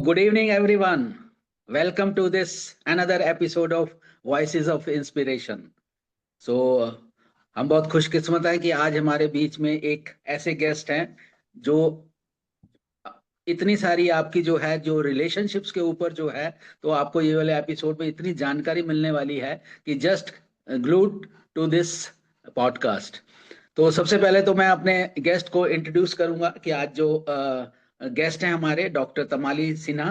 Good evening, everyone. Welcome to this another episode of Voices of Inspiration. So, हम बहुत खुशकिस्मत हैं कि आज हमारे बीच में एक ऐसे गेस्ट हैं जो इतनी सारी आपकी जो रिलेशनशिप्स के ऊपर तो आपको ये वाले एपिसोड में इतनी जानकारी मिलने वाली है कि just glued to this podcast. तो सबसे पहले तो मैं अपने गेस्ट को इंट्रोड्यूस करूंगा कि आज जो गेस्ट हैं हमारे डॉक्टर तमाली सिन्हा,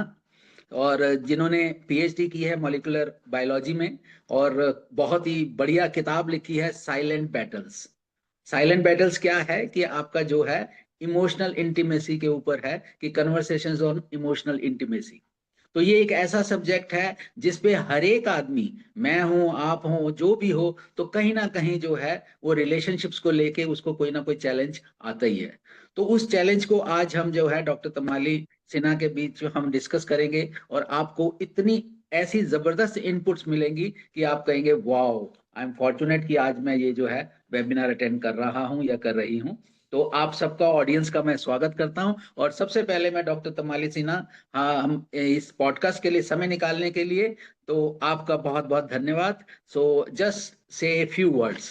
और जिन्होंने पीएचडी की है मॉलिक्यूलर बायोलॉजी में, और बहुत ही बढ़िया किताब लिखी है साइलेंट बैटल्स। साइलेंट बैटल्स क्या है कि आपका जो है इमोशनल इंटीमेसी के ऊपर है, कि कन्वर्सेशंस ऑन इमोशनल इंटीमेसी। तो ये एक ऐसा सब्जेक्ट है जिसपे हर एक आदमी, मैं हूं आप हो जो भी हो, तो कहीं ना कहीं जो है वो रिलेशनशिप्स को लेके उसको कोई ना कोई चैलेंज आता ही है। तो उस चैलेंज को आज हम जो है डॉक्टर तमाली सिन्हा के बीच जो हम डिस्कस करेंगे, और आपको इतनी ऐसी जबरदस्त इनपुट्स मिलेंगी कि आप कहेंगे वाओ, आई एम फॉर्चुनेट कि आज मैं ये जो है वेबिनार अटेंड कर रहा हूं या कर रही हूं। तो आप सबका, ऑडियंस का मैं स्वागत करता हूं। और सबसे पहले मैं डॉक्टर तमाली सिन्हा, हाँ, हम इस पॉडकास्ट के लिए समय निकालने के लिए, तो आपका बहुत बहुत धन्यवाद। So just say few words.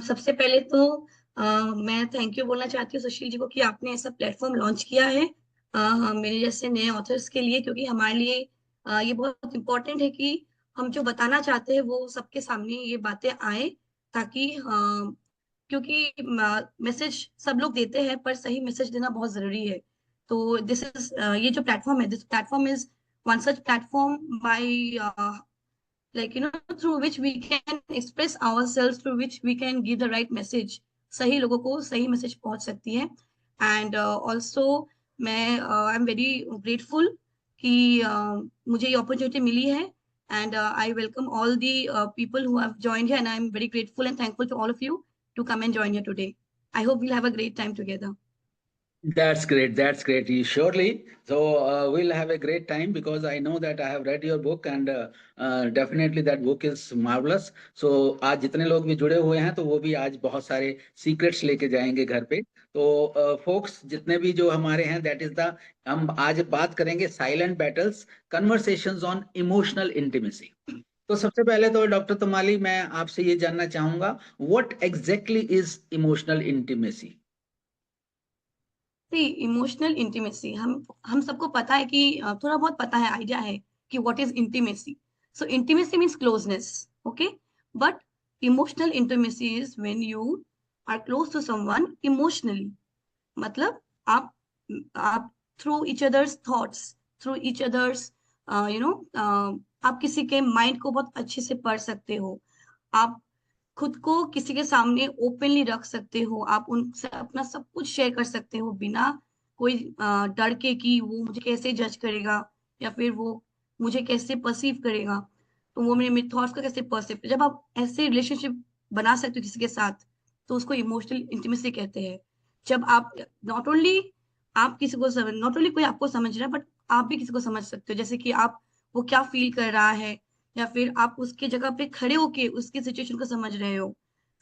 सबसे पहले तो मैं थैंक यू बोलना चाहती हूँ सुशील जी को कि आपने ऐसा प्लेटफॉर्म लॉन्च किया है मेरे जैसे नए ऑथर्स के लिए, क्योंकि हमारे लिए ये बहुत इम्पोर्टेंट है कि हम जो बताना चाहते हैं वो सबके सामने ये बातें आए, ताकि क्योंकि मैसेज सब लोग देते हैं पर सही मैसेज देना बहुत जरूरी है। तो दिस इज ये जो प्लेटफॉर्म है, this platform is one such platform bye, through which we can express ourselves, through which we can give the right message, सही लोगों को सही मैसेज पहुंच सकती है। एंड ऑल्सो मैं आई एम वेरी ग्रेटफुल कि मुझे ये अपॉर्चुनिटी मिली है, and I welcome all the people who have joined here, and I am very grateful and thankful to all of you to come and join here today. I hope we'll have a great time together. That's great. That's great. Surely. So we'll have a great time because I know that I have read your book, and definitely that book is marvelous. So आज जितने लोग भी जुड़े हुए हैं तो वो भी आज बहुत सारे सीक्रेट्स लेके जाएंगे घर पे। तो फोक्स जितने भी जो हमारे हैं, दैट इज द, हम आज बात करेंगे silent battles, conversations on emotional intimacy. तो सबसे पहले तो डॉक्टर तमाली, मैं आपसे ये जानना चाहूंगा, what exactly is emotional intimacy? Emotional intimacy, हम सबको पता है कि थोड़ा बहुत पता है, आइडिया है कि what is intimacy. So intimacy means closeness, okay. But emotional intimacy is when you are close to someone emotionally. मतलब आप आप through each other's thoughts, through each other's you know आप किसी के माइंड को बहुत अच्छे से पढ़ सकते हो। आप खुद को किसी के सामने ओपनली रख सकते हो, आप उनसे अपना सब कुछ शेयर कर सकते हो बिना कोई डर के कि वो मुझे कैसे जज करेगा या फिर वो मुझे कैसे परसीव करेगा, तो वो मेरे थॉट्स को कैसे परसीव। जब आप ऐसे रिलेशनशिप बना सकते हो किसी के साथ, तो उसको इमोशनल इंटीमेसी कहते हैं। जब आप नॉट ओनली आप किसी को समझ, नॉट ओनली कोई आपको समझ रहा है, बट आप भी किसी को समझ सकते हो, जैसे कि आप वो क्या फील कर रहा है, या फिर आप उसकी जगह पे खड़े होके उसकी सिचुएशन को समझ रहे हो।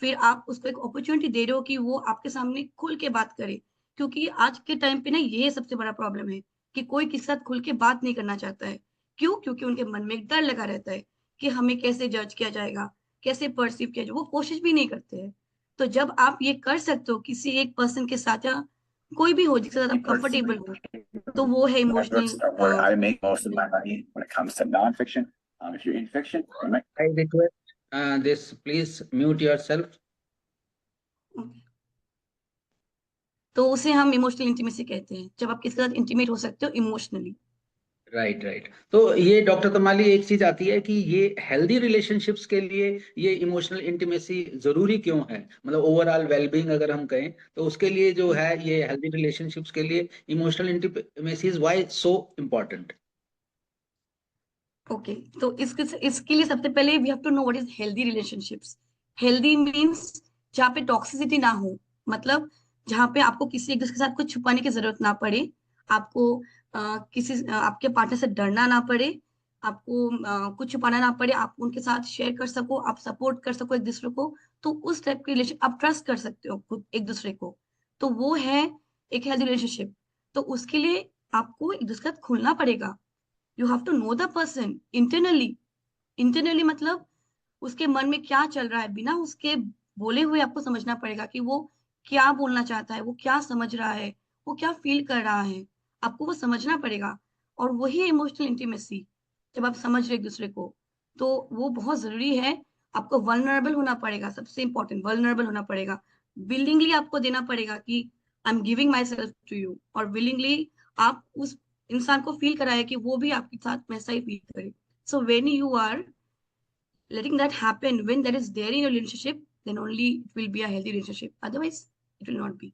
फिर आप उसको एक अपॉर्चुनिटी दे रहे हो कि वो आपके सामने खुल के बात करे। क्योंकि आज के टाइम पे ना ये सबसे बड़ा प्रॉब्लम है कि कोई किसी साथ खुल के बात नहीं करना चाहता है। क्यों? क्योंकि उनके मन में एक डर लगा रहता है कि हमें कैसे जज किया जाएगा, कैसे परसीव किया जाएगा, वो कोशिश भी नहीं करते हैं। तो जब आप ये कर सकते हो किसी एक पर्सन के साथ, या कोई भी हो जिसके साथ आप कंफर्टेबल हो, तो वो है Books are where I make most of my money when it comes to nonfiction. If you're in fiction, you might. I request this, please mute yourself. तो उसे हम इमोशनल इंटीमेसी कहते हैं, जब आप किसी के साथ इंटीमेट हो सकते हो इमोशनली। Right, right. तो ये डॉक्टर तमाली, एक चीज आती है कि ये हेल्दी रिलेशनशिप्स के लिए ये इमोशनल इंटीमेसी जरूरी क्यों है? मतलब ओवरऑल वेलबींग अगर हम कहें तो उसके लिए जो है, ये हेल्दी रिलेशनशिप्स के लिए emotional intimacy is why so important? Okay, तो इसके लिए सबसे पहले we have to know what is healthy relationships. Healthy means जहाँ पे टॉक्सिसिटी ना हो, मतलब जहाँ पे आपको किसी एक दूसरे के साथ कुछ छुपाने की जरूरत ना पड़े, आपको आपके पार्टनर से डरना ना पड़े, आपको कुछ छुपाना ना पड़े, आप उनके साथ शेयर कर सको, आप सपोर्ट कर सको एक दूसरे को। तो उस टाइप के रिलेशन आप ट्रस्ट कर सकते हो खुद एक दूसरे को, तो वो है एक हेल्दी रिलेशनशिप। तो उसके लिए आपको एक दूसरे के साथ खुलना पड़ेगा. You have to know the person internally. Internally मतलब उसके मन में क्या चल रहा है, बिना उसके बोले हुए आपको समझना पड़ेगा कि वो क्या बोलना चाहता है, वो क्या समझ रहा है, वो क्या फील कर रहा है. आपको वो समझना पड़ेगा. और वही इमोशनल इंटीमेसी, जब आप समझ रहे एक दूसरे को, तो वो बहुत जरूरी है. आपको वल्नरेबल होना पड़ेगा, सबसे इंपॉर्टेंट वल्नरेबल होना पड़ेगा. विलिंगली आपको देना पड़ेगा कि I am giving myself to you, और विलिंगली आप उस इंसान को फील कराए कि वो भी आपके साथ वैसा ही फील करे. So when you are letting that happen, when that is there in your relationship, then only it will be a healthy relationship, otherwise it will not be.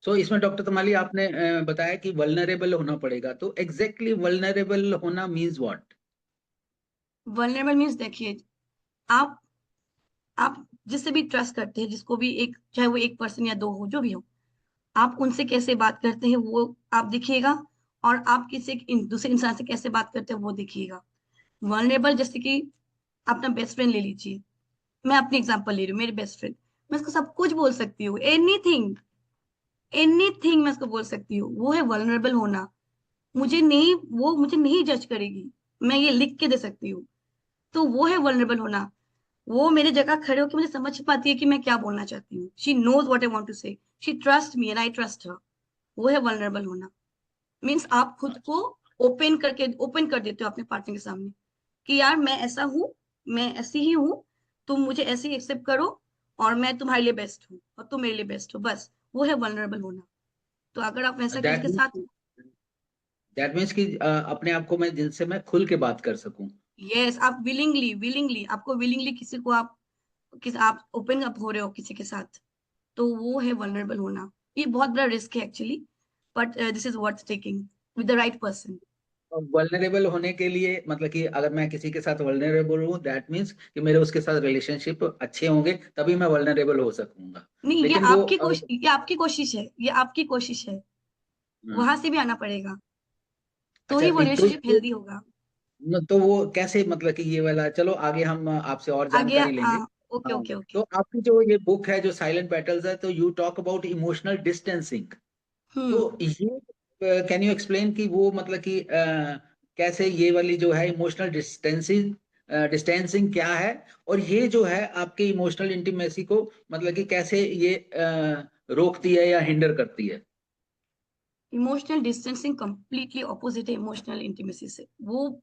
सो इसमें डॉक्टर तमाली आपने बताया कि वल्नरेबल होना पड़ेगा, तो एग्जैक्टली वल्नरेबल होना means what? Vulnerable means देखिए, आप आप जिससे भी ट्रस्ट करते हैं, जिसको भी, एक चाहे वो एक पर्सन या दो हो, जो भी हो, आप उनसे कैसे बात करते हैं वो आप देखिएगा. और आप किसी दूसरे इंसान से कैसे बात करते हैं वो देखिएगा. वल्नरेबल जैसे कि अपना बेस्ट फ्रेंड ले लीजिए. मैं अपनी एग्जांपल ले रही हूँ, मेरे बेस्ट फ्रेंड. मैं उसको सब कुछ बोल सकती हूँ, एनीथिंग एनीथिंग मैं उसको बोल सकती हूँ. वो है वल्नरेबल होना. वो मुझे नहीं जज करेगी, मैं ये लिख के दे सकती हूँ. तो वो है वल्नरेबल होना. वो मेरे जगह खड़े होकर मुझे समझ पाती है कि मैं क्या बोलना चाहती हूँ. She knows what I want to say. She trust me and I trust her. वो है वल्नरेबल होना. मीन्स आप खुद को ओपन कर देते हो अपने पार्टनर के सामने कि यार मैं ऐसा हूँ, मैं ऐसी ही हूँ, तुम मुझे ऐसे ही एक्सेप्ट करो, और मैं तुम्हारे लिए बेस्ट हूँ और तुम मेरे लिए बेस्ट हो. बस वो है वल्नरेबल होना. तो अगर आप वैसा किसी दैट के साथ, मीन्स कि अपने आप को मैं, जिनसे मैं खुल के बात कर सकूं. यस, आप विलिंगली आपको विलिंगली किसी को आप ओपन अप हो रहे हो किसी के साथ, तो वो है वल्नरेबल होना. ये बहुत बड़ा रिस्क है actually, but this is worth taking with the right person. Vulnerable होने के लिए मतलब कि अगर मैं किसी के साथ वल्नरेबल हूँ, दैट मीन्स कि मेरे उसके साथ रिलेशनशिप अच्छे होंगे, तभी मैं वल्नरेबल हो सकूंगा. नहीं, लेकिन वो ये आपकी कोशिश है, ये आपकी कोशिश है. हम्म, वहां से भी आना पड़ेगा, तो अच्छा ही वो तो रिलेशनशिप हेल्दी होगा. तो वो कैसे, मतलब कि ये वाला, चलो आगे हम आपसे और आगे जानकारी लेंगे. ओके हाँ, ओके ओके. तो आपकी जो ये बुक है जो साइलेंट बैटल्स है, तो you talk about emotional distancing. Hmm. तो ये कैन यू एक्सप्लेन कि वो मतलब कि कैसे ये वाली जो है इमोशनल डिस्टेंसिंग डिस्टेंसिंग क्या है, और ये जो है आपके इमोशनल इंटीमेसी को मतलब कि कैसे ये रोकती है या हिंडर करती है? इमोशनल डिस्टेंसिंग कंप्लीटली ऑपोजिट है इमोशनल इंटीमेसी से. वो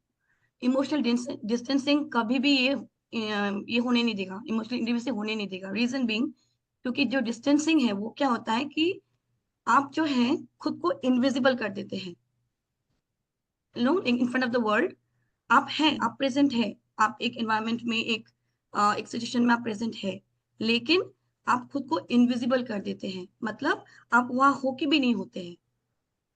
इमोशनल डिस्टेंसिंग कभी भी ये होने नहीं देगा, इमोशनल इंटीमेसी होने नहीं देगा. रीजन बीइंग, क्योंकि जो डिस्टेंसिंग है वो क्या होता है कि आप जो है खुद को इनविजिबल कर देते हैं. No, in front of the world आप हैं, आप प्रेजेंट है, आप एक एनवायरनमेंट में, एक सिचुएशन में आप प्रेजेंट है, लेकिन आप खुद को इनविजिबल कर देते हैं. मतलब आप वहां होके भी नहीं होते हैं.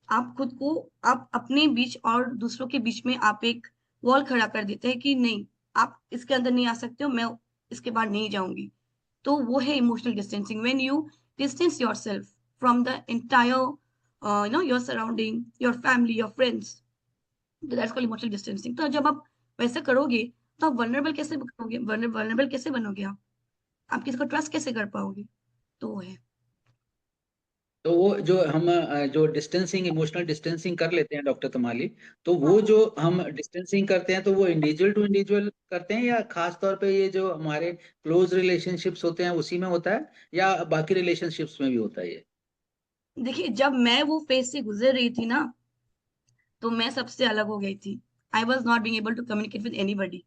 आप खुद को, आप अपने बीच और दूसरों के बीच में आप एक वॉल खड़ा कर देते हैं कि नहीं, आप इसके अंदर नहीं आ सकते हो, मैं इसके बाहर नहीं जाऊंगी. तो वो है emotional distancing. When you distance yourself from the entire your surrounding, your family, your friends, that's called emotional distancing. तो जब आप वैसा करोगे, तो आप वल्नरेबल कैसे बनोगे? वल्नरेबल कैसे बनोगे? आप किसी को ट्रस्ट कैसे कर पाओगे? तो वो है. तो वो जो हम जो डिस्टेंसिंग, इमोशनल डिस्टेंसिंग कर लेते हैं डॉक्टर तमाली, तो हाँ वो हाँ. जो हम डिस्टेंसिंग करते हैं, तो वो इंडिविजुअल टू इंडिविजुअल करते हैं, या खास तौर पे ये जो हमारे क्लोज रिलेशनशिप्स होते हैं उसी में होता है, या बाकी रिलेशनशिप्स में भी होता है ये? देखिए, जब मैं वो फेज से गुजर रही थी ना, तो मैं सबसे अलग हो गई थी. I was not being able to communicate with anybody.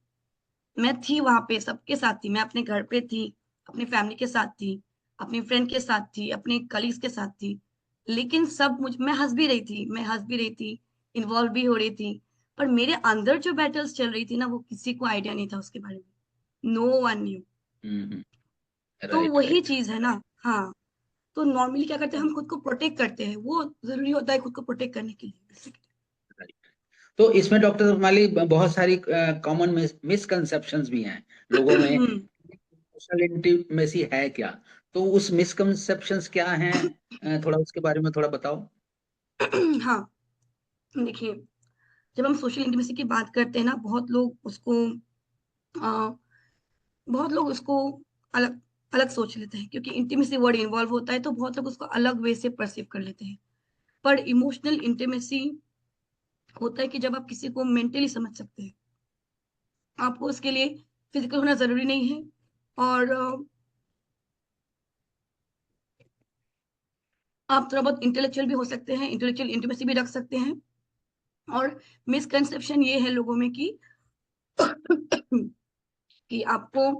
मैं थी वहां पे, सबके साथ थी, मैं अपने घर पे थी, अपनी फैमिली के साथ थी, अपनी फ्रेंड के साथ थी, अपने कलीग्स के साथ थी. लेकिन मैं हंस भी रही थी, इन्वॉल्व भी हो रही थी. पर मेरे अंदर जो बैटल्स चल रही थी ना, वो किसी को आइडिया नहीं था उसके बारे में. No one new. हम्म. तो राइट, वही राइट. चीज है ना. हाँ. तो नॉर्मली क्या करते हैं, हम खुद को प्रोटेक्ट करते हैं. वो जरूरी होता है खुद को प्रोटेक्ट करने के लिए. तो इसमें डॉक्टर माली बहुत सारी कॉमन मिसकंसेप्शंस भी हैं लोगों में. हम्म. सोशल इंटीमेसी है क्या? तो उस मिसकंसेप्शंस क्या हैं, थोड़ा उसके बारे में थोड़ा बताओ. हाँ, देखिए, जब हम सोशल इंटीमेसी की बात करते हैं ना, अ, बहुत लोग उसको अलग अलग सोच लेते हैं, क्योंकि इंटीमेसी वर्ड इन्वॉल्व होता है, तो बहुत लोग उसको अलग वे से परसीव कर लेते हैं. पर इमोशनल इंटीमेसी होता है कि जब आप किसी को मेंटली समझ सकते हैं, आपको उसके लिए फिजिकल होना जरूरी नहीं है, और आप थोड़ा बहुत इंटेलेक्चुअल भी हो सकते हैं, इंटेलेक्चुअल इंटीमेसी भी रख सकते हैं। और मिसकंसेप्शन ये है लोगों में कि कि आपको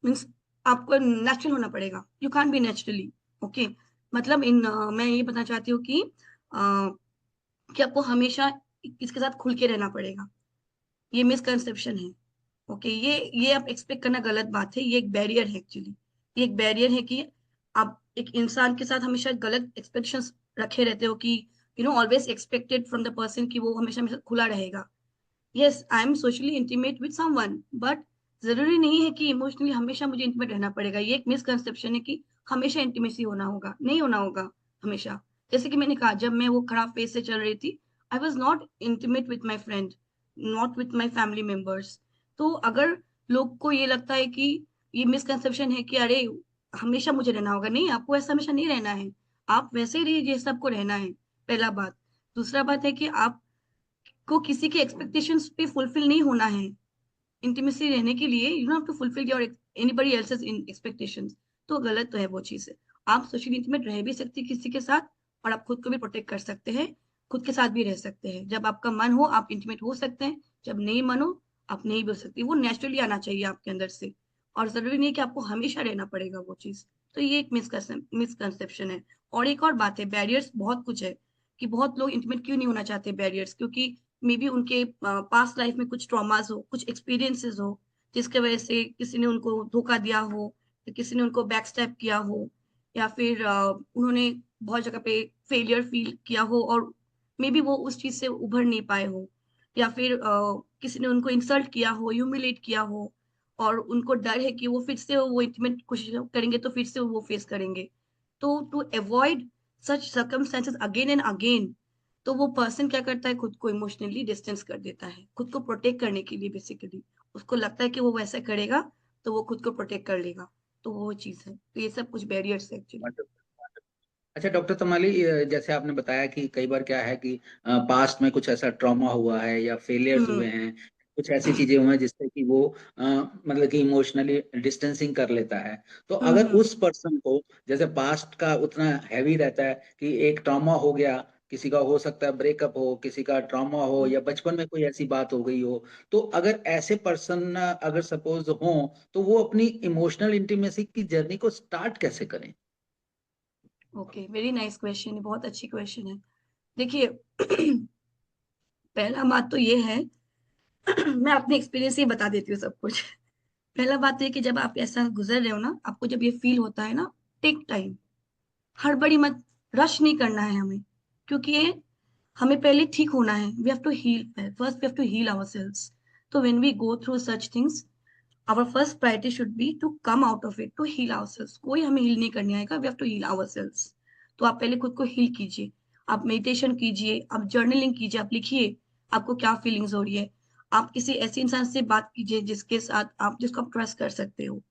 मीन्स आपको नेचुरल होना पड़ेगा, you can't be naturally, okay. मतलब मैं ये बताना चाहती हूँ कि आपको हमेशा इसके साथ खुल के रहना पड़ेगा, ये मिसकंसेप्शन है, ओके। ये आप एक्सपेक्ट करना गलत बात है, ये एक बैरियर है एक्चुअली। ये एक बैरियर है कि आप एक इंसान के साथ हमेशा गलत एक्सपेक्टेशंस रखे रहते हो कि always expected from the person कि वो हमेशा हमेशा खुला रहेगा। Yes, I am socially intimate with someone, but जरूरी नहीं है कि इमोशनली हमेशा मुझे इंटीमेट रहना पड़ेगा। ये एक मिसकंसेप्शन है कि हमेशा इंटीमेसी होना होगा, नहीं होना होगा हमेशा। जैसे कि मैंने कहा, जब मैं वो खराब फेज से चल रही थी, I was not intimate with my friend, not with my family members. तो अगर लोग को ये लगता है कि ये मिसकंसेप्शन है कि अरे हमेशा मुझे रहना होगा, नहीं, आपको ऐसा हमेशा नहीं रहना है। आप वैसे ही रहिए जैसे आपको रहना है, पहला बात। दूसरा बात है कि आप को किसी के एक्सपेक्टेशंस पे फुलफिल नहीं होना है। इंटीमेसी रहने के लिए you have to fulfil your anybody else's in expectations. तो गलत तो है वो चीज है। आप सोशली इंटीमेट रह भी सकते हैं किसी के साथ, और आप खुद को भी प्रोटेक्ट कर सकते हैं, खुद के साथ भी रह सकते हैं। जब आपका मन हो आप इंटीमेट हो सकते हैं, जब नहीं मन हो आप नहीं भी हो सकते। वो नेचुरली आना चाहिए आपके अंदर से, और जरूरी नहीं कि आपको हमेशा रहना पड़ेगा वो चीज। तो ये एक मिसकंसेप्शन है। और एक और बात है, बैरियर्स बहुत कुछ है कि बहुत लोग इंटीमेट क्यों नहीं होना चाहते। बैरियर्स क्योंकि मे बी उनके पास्ट लाइफ में कुछ ट्रॉमास हो, कुछ एक्सपीरियंसेस हो, जिसके वजह से किसी ने उनको धोखा दिया हो, या किसी ने उनको बैक स्टैप किया हो, या फिर उन्होंने बहुत जगह पे फेलियर फील किया हो और मे बी वो उस चीज से उभर नहीं पाए हो, या फिर किसी ने उनको इंसल्ट किया हो, ह्यूमिलेट किया हो, और उनको डर है कि वो फिर से वो इंटीमेट कोशिश करेंगे तो फिर से वो फेस करेंगे। तो to avoid such circumstances again and again, तो वो पर्सन क्या करता है, खुद को इमोशनली डिस्टेंस कर देता है, खुद को प्रोटेक्ट करने के लिए। बेसिकली उसको लगता है कि वो वैसा करेगा तो वो खुद को प्रोटेक्ट कर लेगा। तो वो चीज है। तो ये सब कुछ बैरियर्स है एक्चुअली। अच्छा डॉक्टर तमाली, जैसे आपने बताया कि कई बार क्या है कि पास्ट में कुछ ऐसा ट्रॉमा हुआ है या फेलियर्स हुए हम्म हैं, कुछ ऐसी चीजें हुई हैं जिससे कि वो मतलब कि इमोशनली डिस्टेंसिंग कर लेता है। तो अगर हम्म उस पर्सन को, जैसे पास्ट का उतना हैवी रहता है कि एक ट्रॉमा हो गया, किसी का हो सकता है ब्रेकअप हो, किसी का ट्रॉमा हो, हम्म। या बचपन में कोई ऐसी बात हो गई हो, तो अगर ऐसे पर्सन अगर सपोज हो, तो वो अपनी इमोशनल इंटीमेसी की जर्नी को स्टार्ट कैसे करें? ओके, वेरी नाइस क्वेश्चन है, बहुत अच्छी क्वेश्चन है। देखिए पहला बात तो ये है मैं अपने एक्सपीरियंस से ही बता देती हूँ सब कुछ। पहला बात तो ये कि जब आप ऐसा गुजर रहे हो ना, आपको जब ये फील होता है ना, टेक टाइम, हड़बड़ी मत, रश नहीं करना है हमें, क्योंकि ये हमें पहले ठीक होना है। We have to heal first, we have to heal ourselves. तो when we go through such things, our first priority should be to come out of it, to heal ourselves. कोई हमें हील नहीं करने आएगा, we have to heal ourselves. तो आप पहले खुद को हील कीजिए, आप मेडिटेशन कीजिए, आप जर्नलिंग कीजिए, आप लिखिए आपको क्या फीलिंग्स हो रही है। आप किसी ऐसे इंसान से बात कीजिए जिसके साथ आप जिसको आप ट्रस्ट कर सकते हो।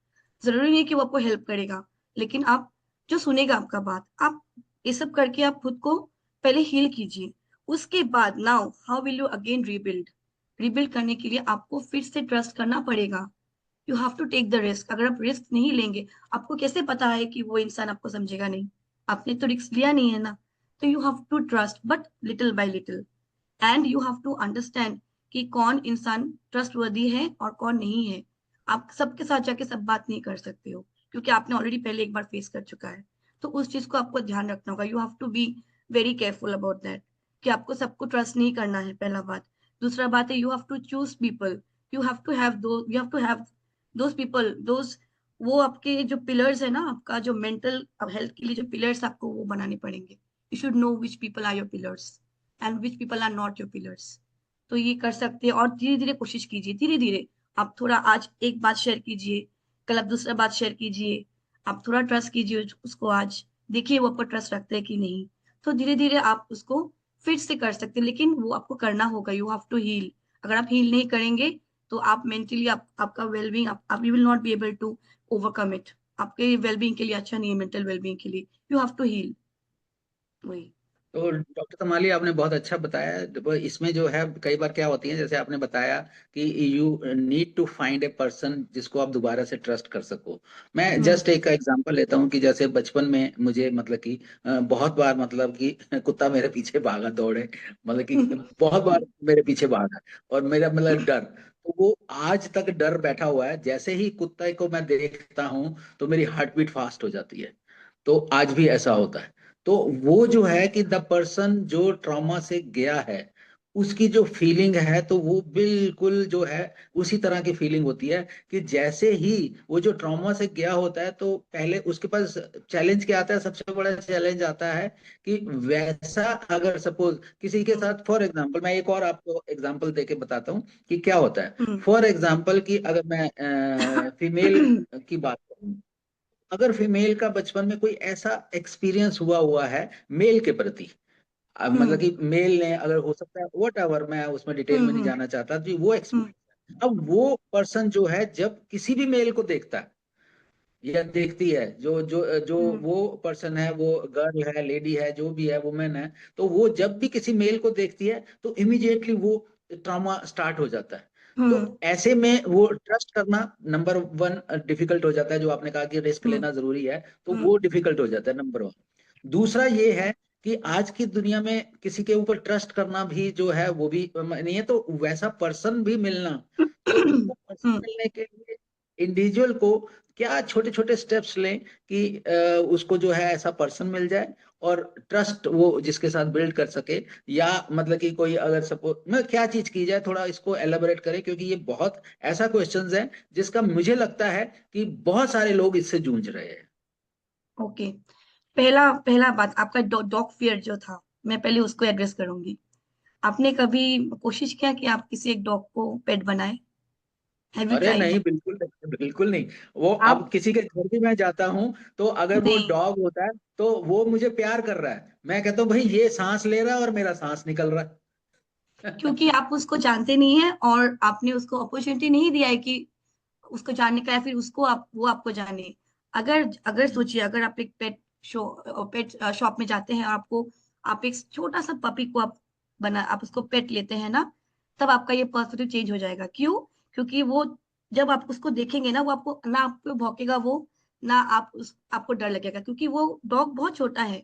जरूरी नहीं कि वो आपको हेल्प करेगा, लेकिन आप जो सुनेगा आपका बात, आप ये सब करके आप खुद को पहले हील कीजिए। उसके बाद now how will you again rebuild. Rebuild करने के लिए आपको फिर से ट्रस्ट करना पड़ेगा। You have to take the risk. अगर आप रिस्क नहीं लेंगे, आपको कैसे पता है कि वो इंसान आपको समझेगा नहीं? आपने तो रिस्क लिया नहीं है ना। तो you have to trust, but little by little, and you have to understand कि कौन इंसान ट्रस्टवर्दी है और कौन नहीं है। आप सबके साथ जाके सब बात नहीं कर सकते हो, क्योंकि आपने ऑलरेडी पहले एक बार फेस कर चुका है। तो उस चीज को आपको ध्यान रखना होगा। You have to be very careful about that, कि आपको सबको ट्रस्ट नहीं करना है, पहला बात। दूसरा बात है, you have to choose people. You have to have those you have to have those people, those, वो आपके जो पिलर्स है ना, आपका जो मेंटल हेल्थ के लिए जो पिलर्स आपको वो बनाने पड़ेंगे। You should know which people are your pillars and which people are not your pillars. तो ये कर सकते हैं, और धीरे धीरे कोशिश कीजिए, धीरे धीरे। आप थोड़ा आज एक बात शेयर कीजिए, कल आप दूसरा बात शेयर कीजिए, आप थोड़ा ट्रस्ट कीजिए उसको। आज देखिए वो आप पर ट्रस्ट रखते हैं कि नहीं। तो धीरे धीरे आप उसको फिर से कर सकते हैं, लेकिन वो आपको करना होगा। You have to heal. अगर आप हील नहीं करेंगे तो आप मेंटली आपका वेलबींग, आप you will not be able to overcome it. आपके वेलबींग के लिए अच्छा नहीं है, मेंटल वेलबींग के लिए यू हैव टू हील। वही। तो डॉक्टर तमाली आपने बहुत अच्छा बताया। देखो, इसमें जो है कई बार क्या होती है, जैसे आपने बताया कि you need to find a person जिसको आप दोबारा से ट्रस्ट कर सको। मैं जस्ट एक एग्जांपल लेता हूँ कि जैसे बचपन में मुझे मतलब कि बहुत बार मतलब कि कुत्ता मेरे पीछे भागा दौड़े, मतलब कि बहुत बार मेरे पीछे भागा, और मेरा मतलब डर, तो वो आज तक डर बैठा हुआ है। जैसे ही कुत्ते को मैं देखता हूँ तो मेरी हार्ट बीट फास्ट हो जाती है। तो आज भी ऐसा होता है। तो वो जो है कि द पर्सन जो ट्रॉमा से गया है, उसकी जो फीलिंग है तो वो बिल्कुल जो है उसी तरह की फीलिंग होती है कि जैसे ही वो जो ट्रॉमा से गया होता है, तो पहले उसके पास चैलेंज क्या आता है, सबसे बड़ा चैलेंज आता है कि वैसा अगर सपोज किसी के साथ, फॉर एग्जांपल मैं एक और आपको एग्जांपल देके बताता हूँ कि क्या होता है। फॉर एग्जांपल कि अगर मैं फीमेल की बात करूँ, अगर फीमेल का बचपन में कोई ऐसा एक्सपीरियंस हुआ है मेल के प्रति, अब मतलब कि मेल ने, अगर हो सकता है वट एवर, मैं उसमें डिटेल में नहीं जाना चाहता, तो वो एक्सपीरियंस, अब वो पर्सन जो है जब किसी भी मेल को देखता है या देखती है, जो जो जो वो पर्सन है, वो गर्ल है, लेडी है, जो भी है, वुमेन है, तो वो जब भी किसी मेल को देखती है तो इमीडिएटली वो ट्रॉमा स्टार्ट हो जाता है। तो ऐसे में वो ट्रस्ट करना नंबर वन डिफिकल्ट हो जाता है। जो आपने कहा कि रिस्क लेना जरूरी है, तो वो डिफिकल्ट हो जाता है, नंबर वन। दूसरा ये है कि आज की दुनिया में किसी के ऊपर ट्रस्ट करना भी जो है वो भी नहीं है, तो वैसा पर्सन भी मिलना, तो वो पर्सन मिलने के लिए इंडिविजुअल को क्या छोटे छोटे स्टेप्स लें कि उसको जो है ऐसा पर्सन मिल जाए और ट्रस्ट वो जिसके साथ बिल्ड कर सके, या मतलब कि कोई अगर सपोज मैं क्या चीज की जाए, थोड़ा इसको एलाबोरेट करें, क्योंकि ये बहुत ऐसा क्वेश्चंस है जिसका मुझे लगता है कि बहुत सारे लोग इससे जूझ रहे हैं। ओके, पहला पहला बात आपका डॉग फियर जो था, मैं पहले उसको एड्रेस करूंगी। आपने कभी कोशिश किया कि आप किसी एक डॉग को पेट बनाए? हैव यू अरे ट्राइड? नहीं, बिल्कुल नहीं, बिल्कुल नहीं। वो अब आप किसी के घर भी मैं जाता हूँ तो अगर वो नहीं, डॉग होता है तो वो मुझे प्यार कर रहा है, मैं कहता हूँ भाई ये सांस ले रहा है और मेरा सांस निकल रहा है। क्योंकि आप उसको जानते नहीं है और आपने उसको अपॉर्चुनिटी नहीं दिया है कि उसको जानने का, या फिर उसको वो आपको जाने। अगर अगर सोचिए, अगर आप एक पेट शॉप में जाते हैं और आप एक छोटा सा पपी को आप उसको पेट लेते हैं ना, तब आपका ये पर्सपेक्टिव चेंज हो जाएगा। क्यों? क्योंकि वो जब आप उसको देखेंगे ना, वो आपको ना आपको भौंकेगा वो, ना आपको डर लगेगा, क्योंकि वो डॉग बहुत छोटा है।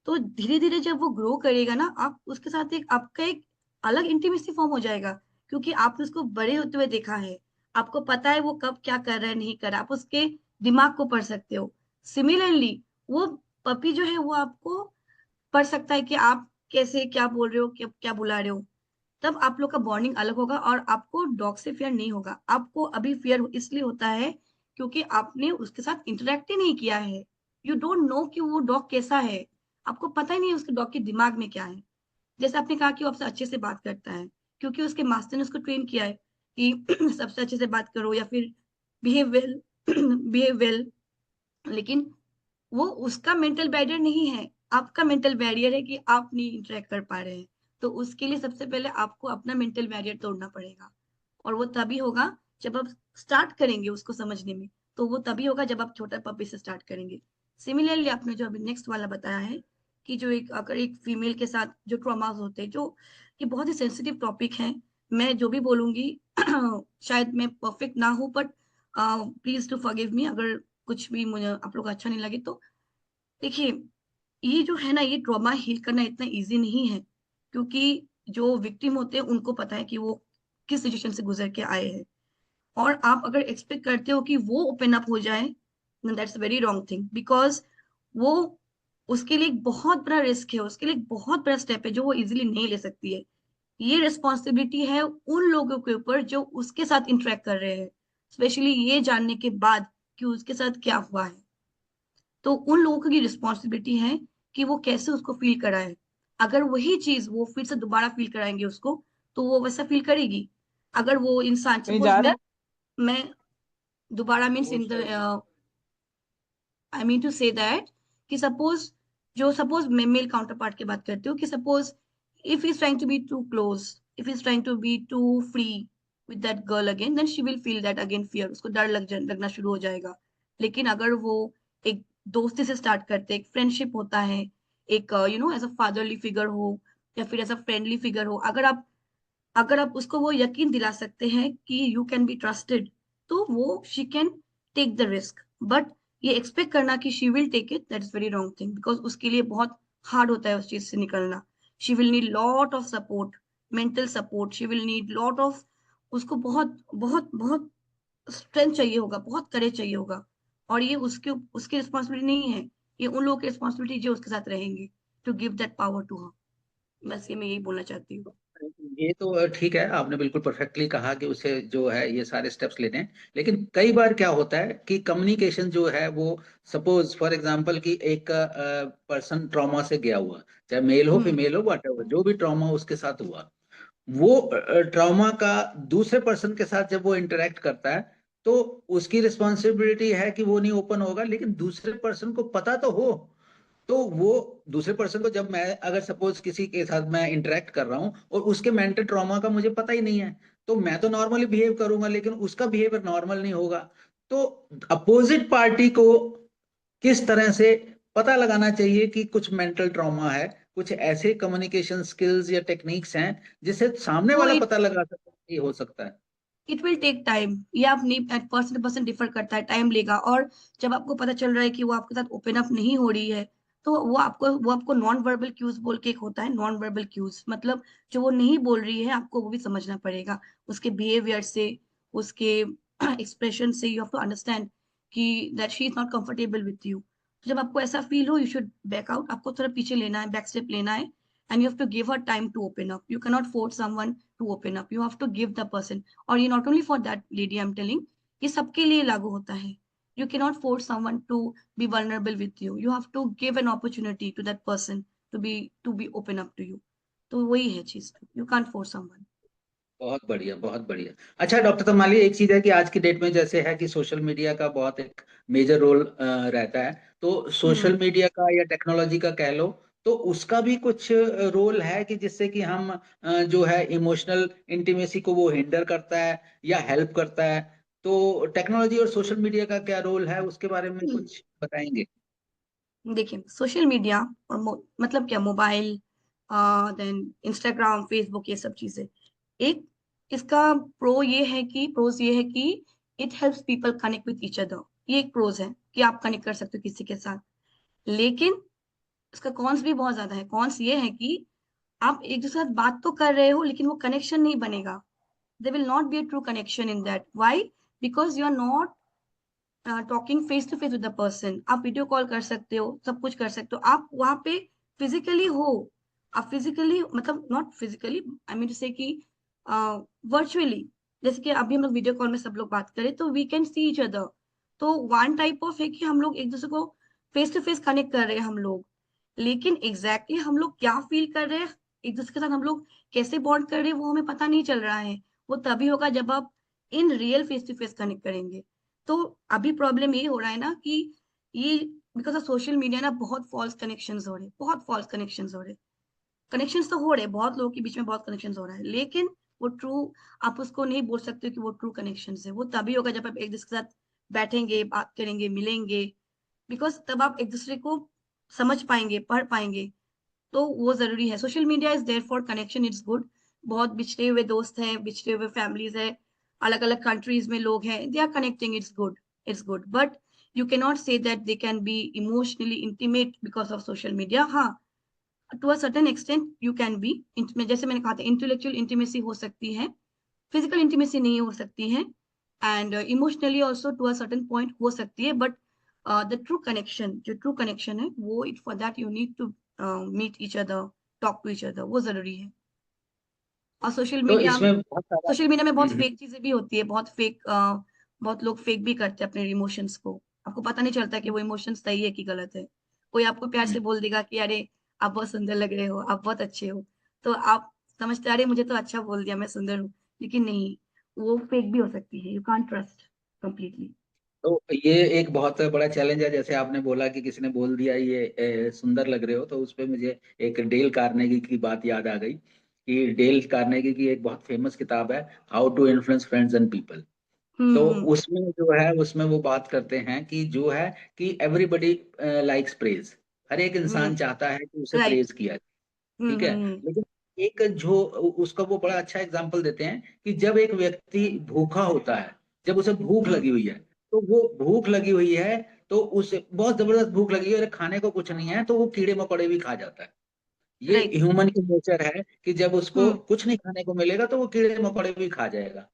तो धीरे धीरे जब वो ग्रो करेगा ना, आप उसके साथ आपका एक अलग इंटीमेसी फॉर्म हो जाएगा, क्योंकि आपने उसको बड़े होते हुए देखा है। आपको पता है वो कब क्या कर रहा है, नहीं कर रहा, आप उसके दिमाग को पढ़ सकते हो। सिमिलरली वो पपी जो है वो आपको पढ़ सकता है कि आप कैसे क्या बोल रहे हो, क्या क्या बुला रहे हो। तब आप लोग का बॉन्डिंग अलग होगा और आपको डॉग से फियर नहीं होगा। आपको अभी फियर इसलिए होता है क्योंकि आपने उसके साथ इंटरेक्ट ही नहीं किया है। यू डोंट नो कि वो डॉग कैसा है। आपको पता ही नहीं उसके डॉग के दिमाग में क्या है। जैसे आपने कहा कि वो आपसे अच्छे से बात करता है, क्योंकि उसके मास्टर ने उसको ट्रेन किया है कि सबसे अच्छे से बात करो या फिर बिहेव वेल, बिहेव वेल। लेकिन वो उसका मेंटल बैरियर नहीं है, आपका मेंटल बैरियर है कि आप नहीं इंटरेक्ट कर पा रहे हैं। तो उसके लिए सबसे पहले आपको अपना मेंटल बैरियर तोड़ना पड़ेगा, और वो तभी होगा जब आप स्टार्ट करेंगे उसको समझने में। तो वो तभी होगा जब आप छोटा पपी से स्टार्ट करेंगे। सिमिलरली आपने जो अभी नेक्स्ट वाला बताया है कि जो एक अगर एक फीमेल के साथ जो ट्रॉमास होते हैं, जो ये बहुत ही सेंसिटिव टॉपिक है, मैं जो भी बोलूंगी शायद मैं परफेक्ट ना हूँ, but please to forgive me अगर कुछ भी मुझे आप लोग को अच्छा नहीं लगे तो। देखिए, ये जो है ना, ये ट्रॉमा हील करना इतना इजी नहीं है, क्योंकि जो विक्टिम होते हैं उनको पता है कि वो किस सिचुएशन से गुजर के आए हैं। और आप अगर एक्सपेक्ट करते हो कि वो ओपन अप हो जाए, that's very wrong thing, because वो उसके लिए एक बहुत बड़ा रिस्क है, उसके लिए एक बहुत बड़ा स्टेप है जो वो इजीली नहीं ले सकती है। ये रिस्पॉन्सिबिलिटी है उन लोगों के ऊपर जो उसके साथ इंटरेक्ट कर रहे हैं, स्पेशली ये जानने के बाद कि उसके साथ क्या हुआ है। तो उन लोगों की रिस्पॉन्सिबिलिटी है कि वो कैसे उसको फील कराए। अगर वही चीज वो फिर से दोबारा फील कराएंगे उसको, तो वो वैसा फील करेगी। अगर वो इंसान, कहीं सपोज जा रहा मैं दोबारा means in the I mean to say that कि सपोज मैं मेल काउंटर पार्ट की बात करती हूँ कि suppose if is trying to be too close, if is trying to be too free with that girl again, then she will feel that again fear, उसको डर लगना शुरू हो जाएगा। लेकिन अगर वो एक दोस्ती से स्टार्ट करते, एक फ्रेंडशिप होता है, एक एज अ फादरली फिगर हो या फिर एज अ फ्रेंडली फिगर हो, अगर आप उसको वो यकीन दिला सकते हैं कि यू कैन बी ट्रस्टेड, तो वो she can take the risk. But ये एक्सपेक्ट करना कि she will take it, that is very wrong thing, because उसके लिए बहुत हार्ड होता है उस चीज से निकलना। She will need lot of support, mental support, she will need lot of, उसको बहुत बहुत बहुत स्ट्रेंथ चाहिए होगा, बहुत करेज चाहिए होगा। और ये उसके उसकी रिस्पॉन्सिबिलिटी नहीं है, ये उन लोगों की रिस्पॉन्सिबिलिटी जो उसके साथ रहेंगे, to give that power to her. बस ये मैं यही बोलना चाहती हूँ। ये तो ठीक है, आपने बिल्कुल परफेक्टली कहा कि उसे जो है ये सारे स्टेप्स लेने हैं। लेकिन कई बार क्या होता है कि कम्युनिकेशन जो है वो, सपोज फॉर एग्जांपल कि एक पर्सन ट्रॉमा से गया हुआ, चाहे मेल हो हम्म। फीमेल हो whatever, जो भी ट्रॉमा उसके साथ हुआ, वो ट्रॉमा का दूसरे पर्सन के साथ जब वो इंटरेक्ट करता है, तो उसकी रिस्पॉन्सिबिलिटी है कि वो नहीं ओपन होगा, लेकिन दूसरे पर्सन को पता तो हो। तो वो दूसरे पर्सन को, जब मैं अगर सपोज किसी के साथ मैं इंटरेक्ट कर रहा हूँ और उसके मेंटल ट्रॉमा का मुझे पता ही नहीं है, तो मैं तो नॉर्मली बिहेव करूंगा लेकिन उसका बिहेवियर नॉर्मल नहीं होगा। तो अपोजिट पार्टी को किस तरह से पता लगाना चाहिए कि कुछ मेंटल ट्रॉमा है, कुछ ऐसे कम्युनिकेशन स्किल्स या टेक्निक्स हैं जिससे सामने वो वाला पता लगा सकता है कि हो सकता है। इट विल टेक टाइम, ये आप नहीं, पर्सन टू पर्सन डिफर करता है, टाइम लेगा। और जब आपको पता चल रहा है कि वो आपके साथ ओपन अप नहीं हो रही है, तो वो आपको नॉन वर्बल क्यूज बोल के एक होता है, नॉन वर्बल क्यूज मतलब जो वो नहीं बोल रही है आपको वो भी समझना पड़ेगा, उसके बिहेवियर से, उसके एक्सप्रेशन से यू हैव टू अंडरस्टैंड कि that she is not comfortable with you. तो जब आपको ऐसा फील हो, यू शुड बैक आउट, आपको थोड़ा पीछे लेना है, बैक स्टेप लेना है, and you have to give her time to open up. You can not force someone to open up, you have to give the person. और ये not only for that lady, I am telling, ये सबके लिए लागू होता है। You can not force someone to be vulnerable with you, you have to give an opportunity to that person to be open up to you. तो वही है चीज, यू कांट फोर्स समवन। बहुत बढ़िया, बहुत बढ़िया। अच्छा डॉक्टर तमाली, एक चीज है कि आज की डेट में जैसे है कि सोशल मीडिया का बहुत एक मेजर रोल रहता है, तो सोशल हम्म। मीडिया का या टेक्नोलॉजी का कह लो, तो उसका भी कुछ रोल है कि जिससे कि हम जो है इमोशनल इंटीमेसी को वो हिंडर करता है या हेल्प करता है। तो टेक्नोलॉजी और सोशल मीडिया का क्या रोल है, उसके बारे में कुछ बताएंगे? देखिए सोशल मीडिया और मतलब क्या, मोबाइल, देन इंस्टाग्राम, फेसबुक, ये सब चीजें, एक इसका प्रोज ये है कि it helps people connect with each other. ये एक प्रोज है कि आप कनेक्ट कर सकते हो किसी के साथ। लेकिन इसका कॉन्स भी बहुत ज्यादा है। कॉन्स ये है कि आप एक दूसरे के साथ बात तो कर रहे हो लेकिन वो कनेक्शन नहीं बनेगा। there will not be a true connection in that. Why? Because you are not talking face to face with the person. आप वीडियो कॉल कर सकते हो, सब कुछ कर सकते हो, आप वहां पे फिजिकली हो। आप फिजिकली मतलब not physically, I mean to say कि वर्चुअली, जैसे कि अभी हम लोग वीडियो कॉल में सब लोग बात करें तो we can see each other. तो वन टाइप ऑफ है कि हम लोग एक दूसरे को फेस टू फेस कनेक्ट कर रहे हैं हम लोग। लेकिन एग्जैक्टली exactly हम लोग क्या फील कर रहे हैं एक दूसरे के साथ, हम लोग कैसे बॉन्ड कर रहे हैं, वो हमें पता नहीं चल रहा है। वो तभी होगा जब आप in real face to face connect करेंगे। तो अभी प्रॉब्लम ये हो रहा है ना कि ये बिकॉज ऑफ सोशल मीडिया ना बहुत फॉल्स कनेक्शंस हो रहे हैं, बहुत फॉल्स कनेक्शंस हो रहे हैं। कनेक्शंस तो हो रहे हैं, बहुत लोगों के बीच में बहुत कनेक्शंस हो रहा है, लेकिन वो ट्रू, आप उसको नहीं बोल सकते कि वो ट्रू कनेक्शंस है। वो तभी होगा जब आप एक दूसरे के साथ बैठेंगे, बात करेंगे, मिलेंगे, बिकॉज तब आप एक दूसरे को समझ पाएंगे, पढ़ पाएंगे। तो वो जरूरी है। Social media is there for connection, it's good. बहुत बिछड़े हुए दोस्त हैं, बिछड़े हुए फैमिलीज है, अलग अलग कंट्रीज में लोग हैं, they are connecting, it's good, it's good. But you can not say that they can be emotionally intimate because of social media. हाँ, to a certain extent you can be, जैसे मैंने कहा था, इंटेलेक्चुअल इंटीमेसी हो सकती है, physical intimacy नहीं हो सकती है, and emotionally also to a certain point हो सकती है। बट द ट्रू कनेक्शन, जो ट्रू कनेक्शन है वो, it for that you need to meet each other, talk to each other, वो जरूरी है। और तो इसमें बहुत सारा सोशल मीडिया में बहुत हम्म, फेक चीजें भी होती है, बहुत लोग फेक भी करते हैं अपने इमोशंस को। आपको पता नहीं चलता कि वो इमोशंस सही है कि गलत है। कोई आपको प्यार से हम्म। बोल देगा कि अरे आप बहुत सुंदर लग रहे हो, आप बहुत अच्छे हो, तो आप समझते अरे मुझे तो अच्छा बोल दिया, मैं सुंदर हूँ। लेकिन नहीं, वो फेक भी हो सकती है, यू कांट ट्रस्ट कंप्लीटली। तो ये एक बहुत बड़ा चैलेंज है, जैसे आपने बोला कि किसी ने बोल दिया ये सुंदर लग रहे हो, तो उस पे मुझे एक डेल कार्नेगी की बात याद आ गई कि डेल कार्नेगी की एक बहुत फेमस किताब है, how to influence friends and people. तो हम्म। उसमें जो है, उसमें वो बात करते हैं कि जो है कि एवरीबडी लाइक्स प्रेज, हर एक हम्म। इंसान चाहता है कि उसे राइट। प्रेज किया जाए। हम्म। ठीक है। लेकिन एक जो उसका वो बड़ा अच्छा एग्जाम्पल देते हैं कि जब एक व्यक्ति भूखा होता है, जब उसे भूख हम्म। लगी हुई है, तो वो भूख लगी हुई है, तो उसे बहुत जबरदस्त भूख लगी है और खाने को कुछ नहीं है, तो वो कीड़े मकोड़े भी खा जाता है। ये राइट। ह्यूमन की नेचर है कि जब उसको हम्म। कुछ नहीं खाने को मिलेगा तो वो कीड़े मकोड़े भी खा जाएगा।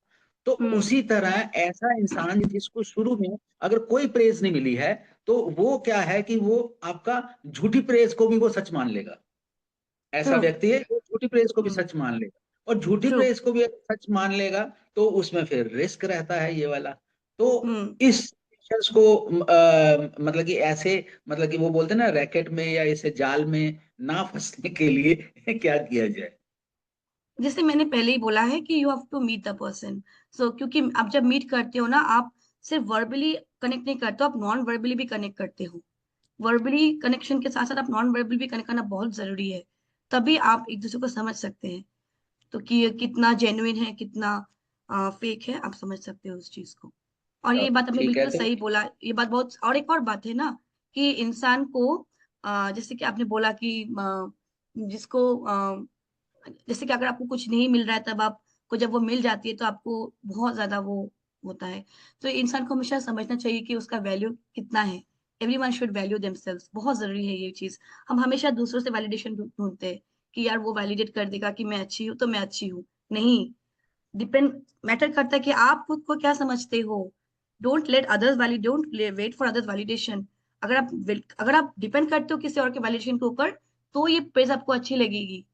तो हम्म। उसी तरह ऐसा इंसान जिसको शुरू में अगर कोई प्रेज नहीं मिली है, तो वो क्या है कि वो आपका झूठी प्रेज को भी वो सच मान लेगा। ऐसा ट्रू। व्यक्ति है जो झूठी प्रेस को भी हम्म। सच मान लेगा, और झूठी ट्रू। प्रेस को भी अगर सच मान लेगा तो उसमें फिर रिस्क रहता है ये वाला। तो हम्म। इस सिचुएशंस को मतलब कि ऐसे, मतलब कि वो बोलते हैं ना, रैकेट में या इसे जाल में ना फंसने के लिए क्या किया जाए। जैसे मैंने पहले ही बोला है कि you have to meet the person. So क्योंकि आप जब मीट करते हो ना, आप सिर्फ वर्बली कनेक्ट नहीं करते हो, आप नॉन वर्बली भी कनेक्ट करते हो। वर्बली कनेक्शन के साथ साथ आप नॉन वर्बल भी कनेक्ट करना बहुत जरूरी है। तभी आप एक दूसरे को समझ सकते हैं। तो कि ये कितना जेन्युइन है, कितना फेक है, आप समझ सकते हो उस चीज को। और ये बात आपने ठीक है। बिल्कुल तो सही बोला। ये बात बहुत, और एक और बात है ना कि इंसान को जैसे कि आपने बोला कि जिसको जैसे कि अगर आपको कुछ नहीं मिल रहा है, तब आपको जब वो मिल जाती है तो आपको बहुत ज्यादा वो होता है। तो इंसान को हमेशा समझना चाहिए कि उसका वैल्यू कितना है। एवरीवन शुड वैल्यू देमसेल्व्स, बहुत जरूरी है ये चीज। हम हमेशा दूसरों से वैलिडेशन ढूंढते हैं कि यार वो वैलिडेट कर देगा कि मैं अच्छी हूँ तो मैं अच्छी हूँ। नहीं, डिपेंड मैटर करता है कि आप खुद को क्या समझते हो। Don't wait for others validation. अगर आप डिपेंड करते हो किसी और के वैलिडेशन के ऊपर, तो ये प्रेज आपको अच्छी लगेगी।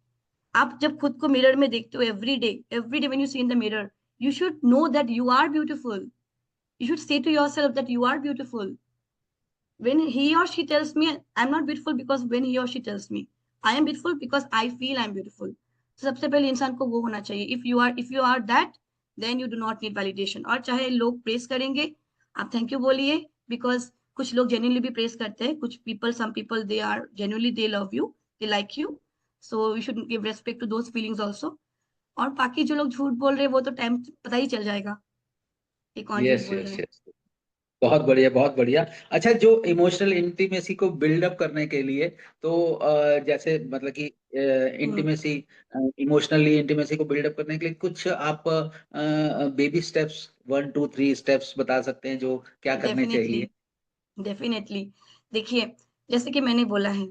आप जब खुद को मिरर में देखते हो every day when you see in the mirror, you should know that you are beautiful. You should say to yourself that you are beautiful. When he or she tells me I'm not beautiful, because when he or she tells me I am beautiful because I feel I'm beautiful. तो सबसे पहले इंसान को वो होना चाहिए। If you are that, then you do not need validation. और चाहे लोग प्रेस करेंगे, आप थैंक यू बोलिए, बिकॉज कुछ लोग जेन्युइनली भी प्रेस करते हैं। कुछ people, some people, they are genuinely, they love you, they like you. So you should give respect to those feelings also. और बाकी जो लोग झूठ बोल रहे हैं, वो तो टाइम पता ही चल जाएगा कि कौन झूठ यस बोल रहा यस है। यस, बहुत बढ़िया बहुत बढ़िया। अच्छा, जो इमोशनल इंटीमेसी को बिल्डअप करने के लिए, तो जैसे मतलब कि हम्म। इंटीमेसी, इमोशनली इंटीमेसी को बिल्डअप करने के लिए कुछ आप बेबी स्टेप्स, 1 2 3 स्टेप्स बता सकते हैं जो क्या करने डेफिनेटली। चाहिए। डेफिनेटली। देखिए, जैसे कि मैंने बोला है,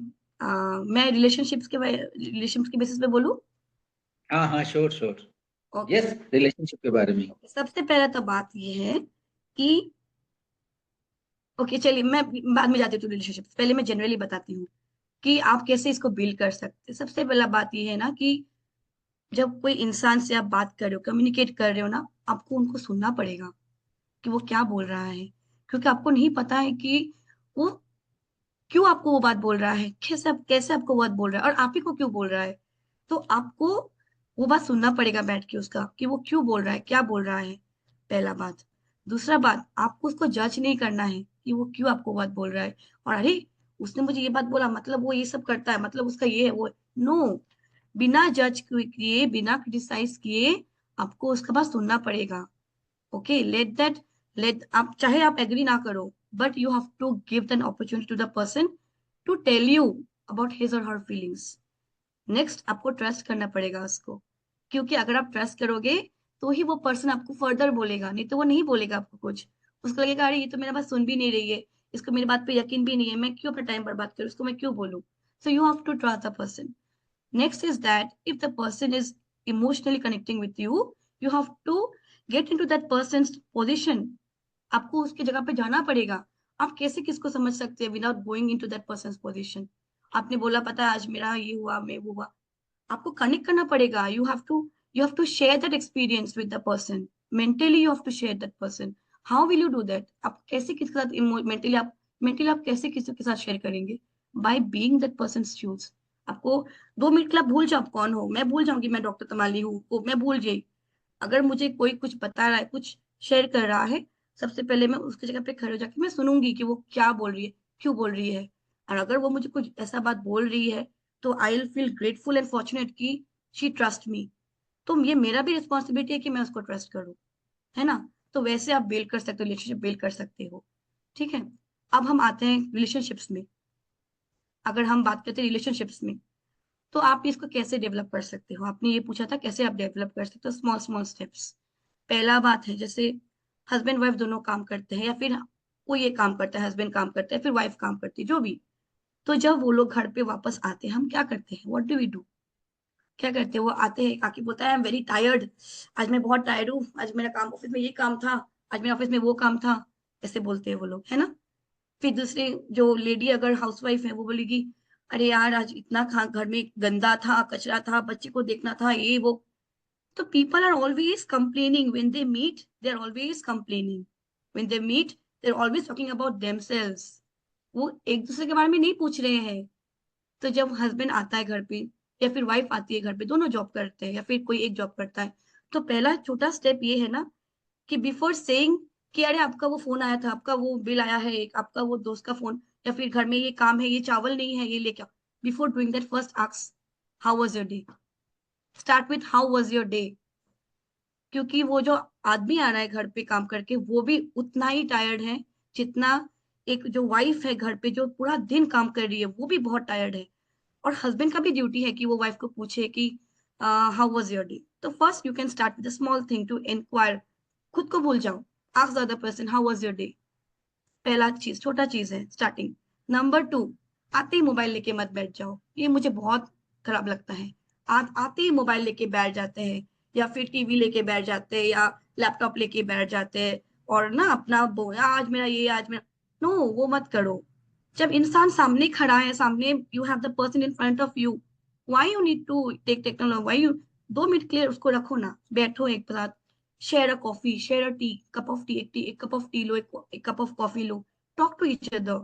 मैं रिलेशनशिप्स के बेसिस पे बोलूं। हाँ हाँ, sure sure. Okay. Yes, relationship के बारे में। ओके, सबसे पहले तो बात ये है कि ओके चलिए, मैं बाद में जाती हूँ रिलेशनशिप, पहले मैं जनरली बताती हूँ कि आप कैसे इसको बिल्ड कर सकते हैं। सबसे पहला बात ये है ना कि जब कोई इंसान से आप बात कर रहे हो, कम्युनिकेट कर रहे हो ना, आपको उनको सुनना पड़ेगा कि वो क्या बोल रहा है। क्योंकि आपको नहीं पता है कि वो क्यों आपको वो बात बोल रहा है, कैसे आपको वो बात बोल रहा है, और आप ही को क्यों बोल रहा है। तो आपको वो बात सुनना पड़ेगा बैठ के उसका, कि वो क्यों बोल रहा है, क्या बोल रहा है। पहला बात। दूसरा बात, आपको उसको जज नहीं करना है कि वो क्यों आपको बात बोल रहा है। और अरे, उसने मुझे ये बात बोला मतलब वो ये सब करता है, मतलब उसका ये है वो है। नो, बिना जज किए, बिना क्रिटिसाइज किए, आपको उसका बात सुनना पड़ेगा। ओके, लेट आप चाहे आप एग्री ना करो, but you have to give an opportunity to the person to tell you about his or her feelings. Next, आपको ट्रस्ट करना पड़ेगा उसको। क्योंकि अगर आप ट्रस्ट करोगे, तो ही वो पर्सन आपको फर्दर बोलेगा, नहीं तो वो नहीं बोलेगा आपको कुछ। उसको लगेगा अरे ये तो मेरा बात सुन भी नहीं रही है, इसको मेरी बात पे यकीन भी नहीं है, मैं क्यों अपना टाइम बर्बाद करूँ, इसको मैं क्यों बोलूँ। So you have to trust the person. Next is that if the person is emotionally connecting with you, you have to get into that person's position. आपको उसकी जगह पे जाना पड़ेगा। आप कैसे किसको समझ सकते हैं without going into that persons position. आपने बोला पता है आज मेरा ये हुआ, मैं वो हुआ, आपको कनेक्ट करना पड़ेगा। You have to share that experience with the person. Mentally you have to share that person. How will you do that? आप कैसे किसके साथ मेंटली आप कैसे किसी के साथ शेयर करेंगे? By being that persons shoes. आपको 2 मिनट के लिए आप भूल जाओ आप कौन हो। मैं भूल जाऊंगी मैं डॉक्टर तमाली हूँ, वो मैं भूल जाई। अगर मुझे कोई कुछ बता रहा है, कुछ शेयर कर रहा है, सबसे पहले मैं उसकी जगह पे खड़े हो जाके मैं सुनूंगी कि वो क्या बोल रही है, क्यों बोल रही है। और अगर वो मुझे कुछ ऐसा बात बोल रही है, तो I will feel grateful and fortunate कि शी ट्रस्ट मी। तो ये मेरा भी रिस्पॉन्सिबिलिटी है कि मैं उसको ट्रस्ट करूँ, है ना। तो वैसे आप बिल्ड कर सकते हो, रिलेशनशिप बिल्ड कर सकते हो। ठीक है, अब हम आते हैं रिलेशनशिप्स में। अगर हम बात करते हैं रिलेशनशिप्स में, तो आप इसको कैसे डेवलप कर सकते हो? आपने ये पूछा था कैसे आप डेवलप कर सकते हो, स्मॉल स्मॉल स्टेप्स। पहला बात है, जैसे हस्बैंड वाइफ दोनों काम करते हैं, या फिर कोई एक काम करता है, हस्बैंड काम करता है, फिर वाइफ काम करती है, जो भी। तो जब वो लोग घर पे वापस आते हैं, हम क्या करते हैं? What do we do? क्या करते हैं? वो आते हैं, काकी बोलता है आई एम वेरी टायर्ड, आज मैं बहुत टायर्ड हूँ, आज मेरा काम ऑफिस में ये काम था, आज मेरे ऑफिस में वो काम था, ऐसे बोलते हैं वो लोग, है ना। फिर दूसरे जो लेडी अगर हाउसवाइफ है, वो बोलेगी अरे यार आज इतना खा घर में गंदा था, कचरा था, बच्चे को देखना था, ये वो। तो people are always complaining when they meet, they're always complaining when they meet, they're always talking about themselves। वो एक दूसरे के बारे में नहीं पूछ रहे हैं। तो जब हस्बैंड आता है घर पे, या फिर वाइफ आती है घर पे, दोनों जॉब करते हैं या फिर कोई एक जॉब करता है, तो पहला छोटा स्टेप ये है ना कि बिफोर सेइंग कि अरे आपका वो फोन आया था, आपका वो बिल आया है, एक आपका वो दोस्त का फोन, या फिर घर में ये काम है, ये चावल नहीं है, ये लेके आओ। Before doing that, first ask how was your day. Start with how was your day. क्योंकि वो जो आदमी आ रहा है घर पे काम करके, वो भी उतना ही टायर्ड है जितना एक जो वाइफ है घर पे जो पूरा दिन काम कर रही है, वो भी बहुत टायर्ड है। और हस्बैंड का भी ड्यूटी है कि वो वाइफ को पूछे कि हाउ वाज योर डे। तो first you can start with small thing to inquire. खुद को भूल जाओ, ask the other person how was your day. पहला चीज, छोटा चीज है स्टार्टिंग। नंबर 2, आते ही मोबाइल लेके मत बैठ जाओ, ये मुझे बहुत खराब लगता है। आते ही मोबाइल लेके बैठ जाते हैं, या फिर टीवी लेके बैठ जाते हैं, या लैपटॉप लेके बैठ जाते हैं, और ना अपना आज मेरा ये, आज मेरा। नो, वो मत करो। जब इंसान सामने खड़ा है, सामने you have the person in front of you, why you need to take technology, why you. 2 minute के लिए उसको रखो ना, बैठो एक साथ, share a coffee, share a tea, cup of tea, एक कप ऑफ टी लो, एक कप ऑफ कॉफी लो। टॉक टू ईच अदर,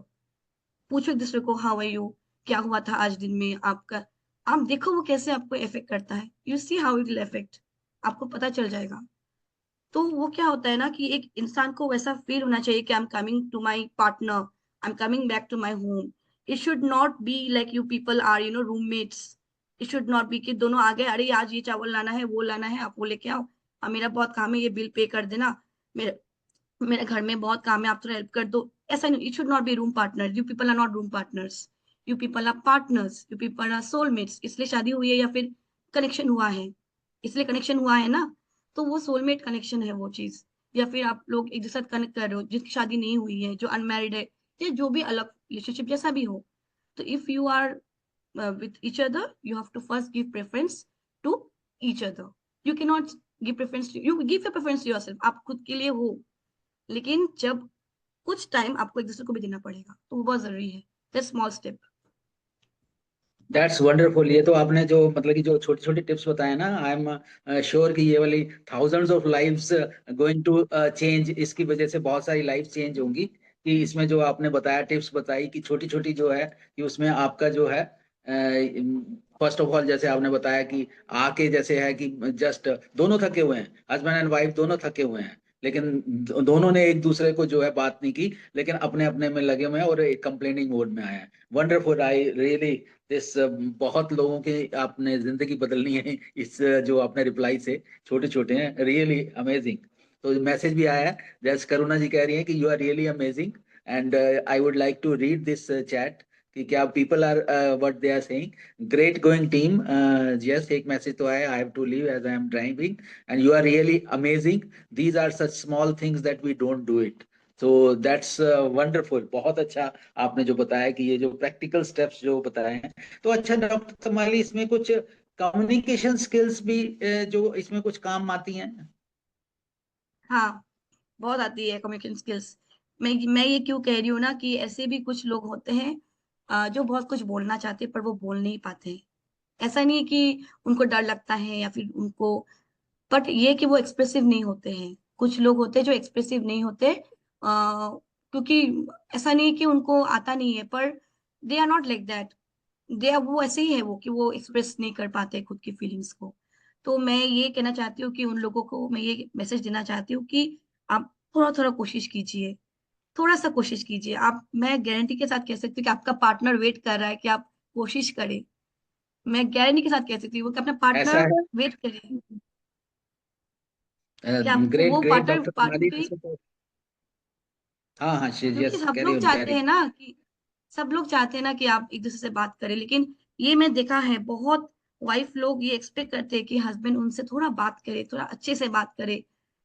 पूछो एक दूसरे को हाउ आर यू, क्या हुआ था आज दिन में आपका। आप देखो वो कैसे आपको इफेक्ट करता है, you see how it will effect, आपको पता चल जाएगा। तो वो क्या होता है ना कि एक इंसान को वैसा फील होना चाहिए कि I am coming to my partner, I am coming back to my home. It should not be like you people are roommates. It should not be कि दोनों आ गए, अरे आज ये चावल लाना है, वो लाना है, आप वो लेके आओ, अब मेरा बहुत काम है, ये बिल पे कर देना, मेरे मेरे घर में बहुत काम है, आप थोड़ा हेल्प कर दो। ऐसा नहीं, it should not be room partner. You people are not room partners, you people are partners, you people are soulmates. इसलिए शादी हुई है या फिर कनेक्शन हुआ है, इसलिए कनेक्शन हुआ है ना। तो वो सोलमेट कनेक्शन है वो चीज। या फिर आप लोग एक दूसरे साथ कनेक्ट कर रहे हो, जिसकी शादी नहीं हुई है, जो अनमैरिड है, या जो भी अलग रिलेशनशिप जैसा भी हो। तो if you are with each other, you have to first give preference to each other. You cannot give preference to, you give your preference to yourself, आप खुद के लिए हो, लेकिन जब कुछ टाइम आपको एक दूसरे को भी देना पड़ेगा, तो वो बहुत जरूरी है। That's small step. That's wonderful. ये तो आपने जो मतलब कि जो छोटी छोटी टिप्स बताए ना, आई एम श्योर कि ये वाली thousands of lives going to change, इसकी वजह से बहुत सारी लाइफ चेंज होंगी। कि इसमें जो आपने बताया, टिप्स बताई कि छोटी छोटी जो है कि उसमें आपका जो है, फर्स्ट ऑफ ऑल जैसे आपने बताया कि आके जैसे है कि जस्ट दोनों थके हुए हैं, हस्बैंड एंड वाइफ दोनों थके हुए हैं, लेकिन दोनों ने एक दूसरे को जो है बात नहीं की, लेकिन अपने अपने में लगे हुए हैं और एक कंप्लेनिंग मोड में आए हैं। वंडरफुल, आई रियली इस बहुत लोगों की आपने जिंदगी बदलनी है इस जो आपने रिप्लाई से, छोटे छोटे हैं, रियली अमेजिंग। तो मैसेज भी आया है, जैसे करुणा जी कह रही हैं कि you are really amazing, and I would like to read this chat कि क्या people are what they are saying. Great going team, yes, एक मैसेज तो आया, I have to leave as I am driving and you are really amazing, these are such small things that we don't do it. तो that's wonderful, बहुत अच्छा आपने जो बताया कि ये जो प्रैक्टिकल स्टेप्स जो बताए हैं। तो अच्छा डॉक्टर तमाली, इसमें कुछ कम्युनिकेशन स्किल्स भी जो इसमें कुछ काम आती हैं? हाँ, बहुत आती है कम्युनिकेशन स्किल्स। मैं ये क्यों कह रही हूँ ना कि ऐसे भी कुछ लोग होते हैं जो बहुत कुछ बोलना चाहते हैं पर वो बोल नहीं पाते हैं। ऐसा नहीं है कि उनको डर लगता है या फिर उनको, बट ये कि वो एक्सप्रेसिव नहीं होते हैं। कुछ लोग होते हैं जो एक्सप्रेसिव नहीं होते, क्योंकि ऐसा नहीं है कि उनको आता नहीं है, पर they are not like that. They are, वो ऐसे ही है वो कि वो एक्सप्रेस नहीं कर पाते खुद की फीलिंग्स को। तो मैं ये कहना चाहती हूँ कि उन लोगों को मैं ये मैसेज देना चाहती हूँ कि आप थोड़ा थोड़ा कोशिश कीजिए, थोड़ा सा कोशिश कीजिए। आप, मैं गारंटी के साथ कह सकती हूँ कि आपका पार्टनर वेट कर रहा है कि आप कोशिश करें। मैं गारंटी के साथ कह सकती हूँ कि अपना ऐसा पार्टनर है, वेट करे। कि आपको ग्रेट वो ग्रेट पार्टनर डॉक्टर पार्टनर तुम्हारी के, हाँ हाँ क्योंकि यस सब कैरी लोग ऑन चाहते कैरी हैं ना कि सब लोग चाहते हैं ना कि आप एक दूसरे से बात करें, लेकिन ये मैं देखा है बहुत वाइफ लोग ये एक्सपेक्ट करते हैं कि हस्बैंड उनसे थोड़ा बात करे, थोड़ा अच्छे से बात करे।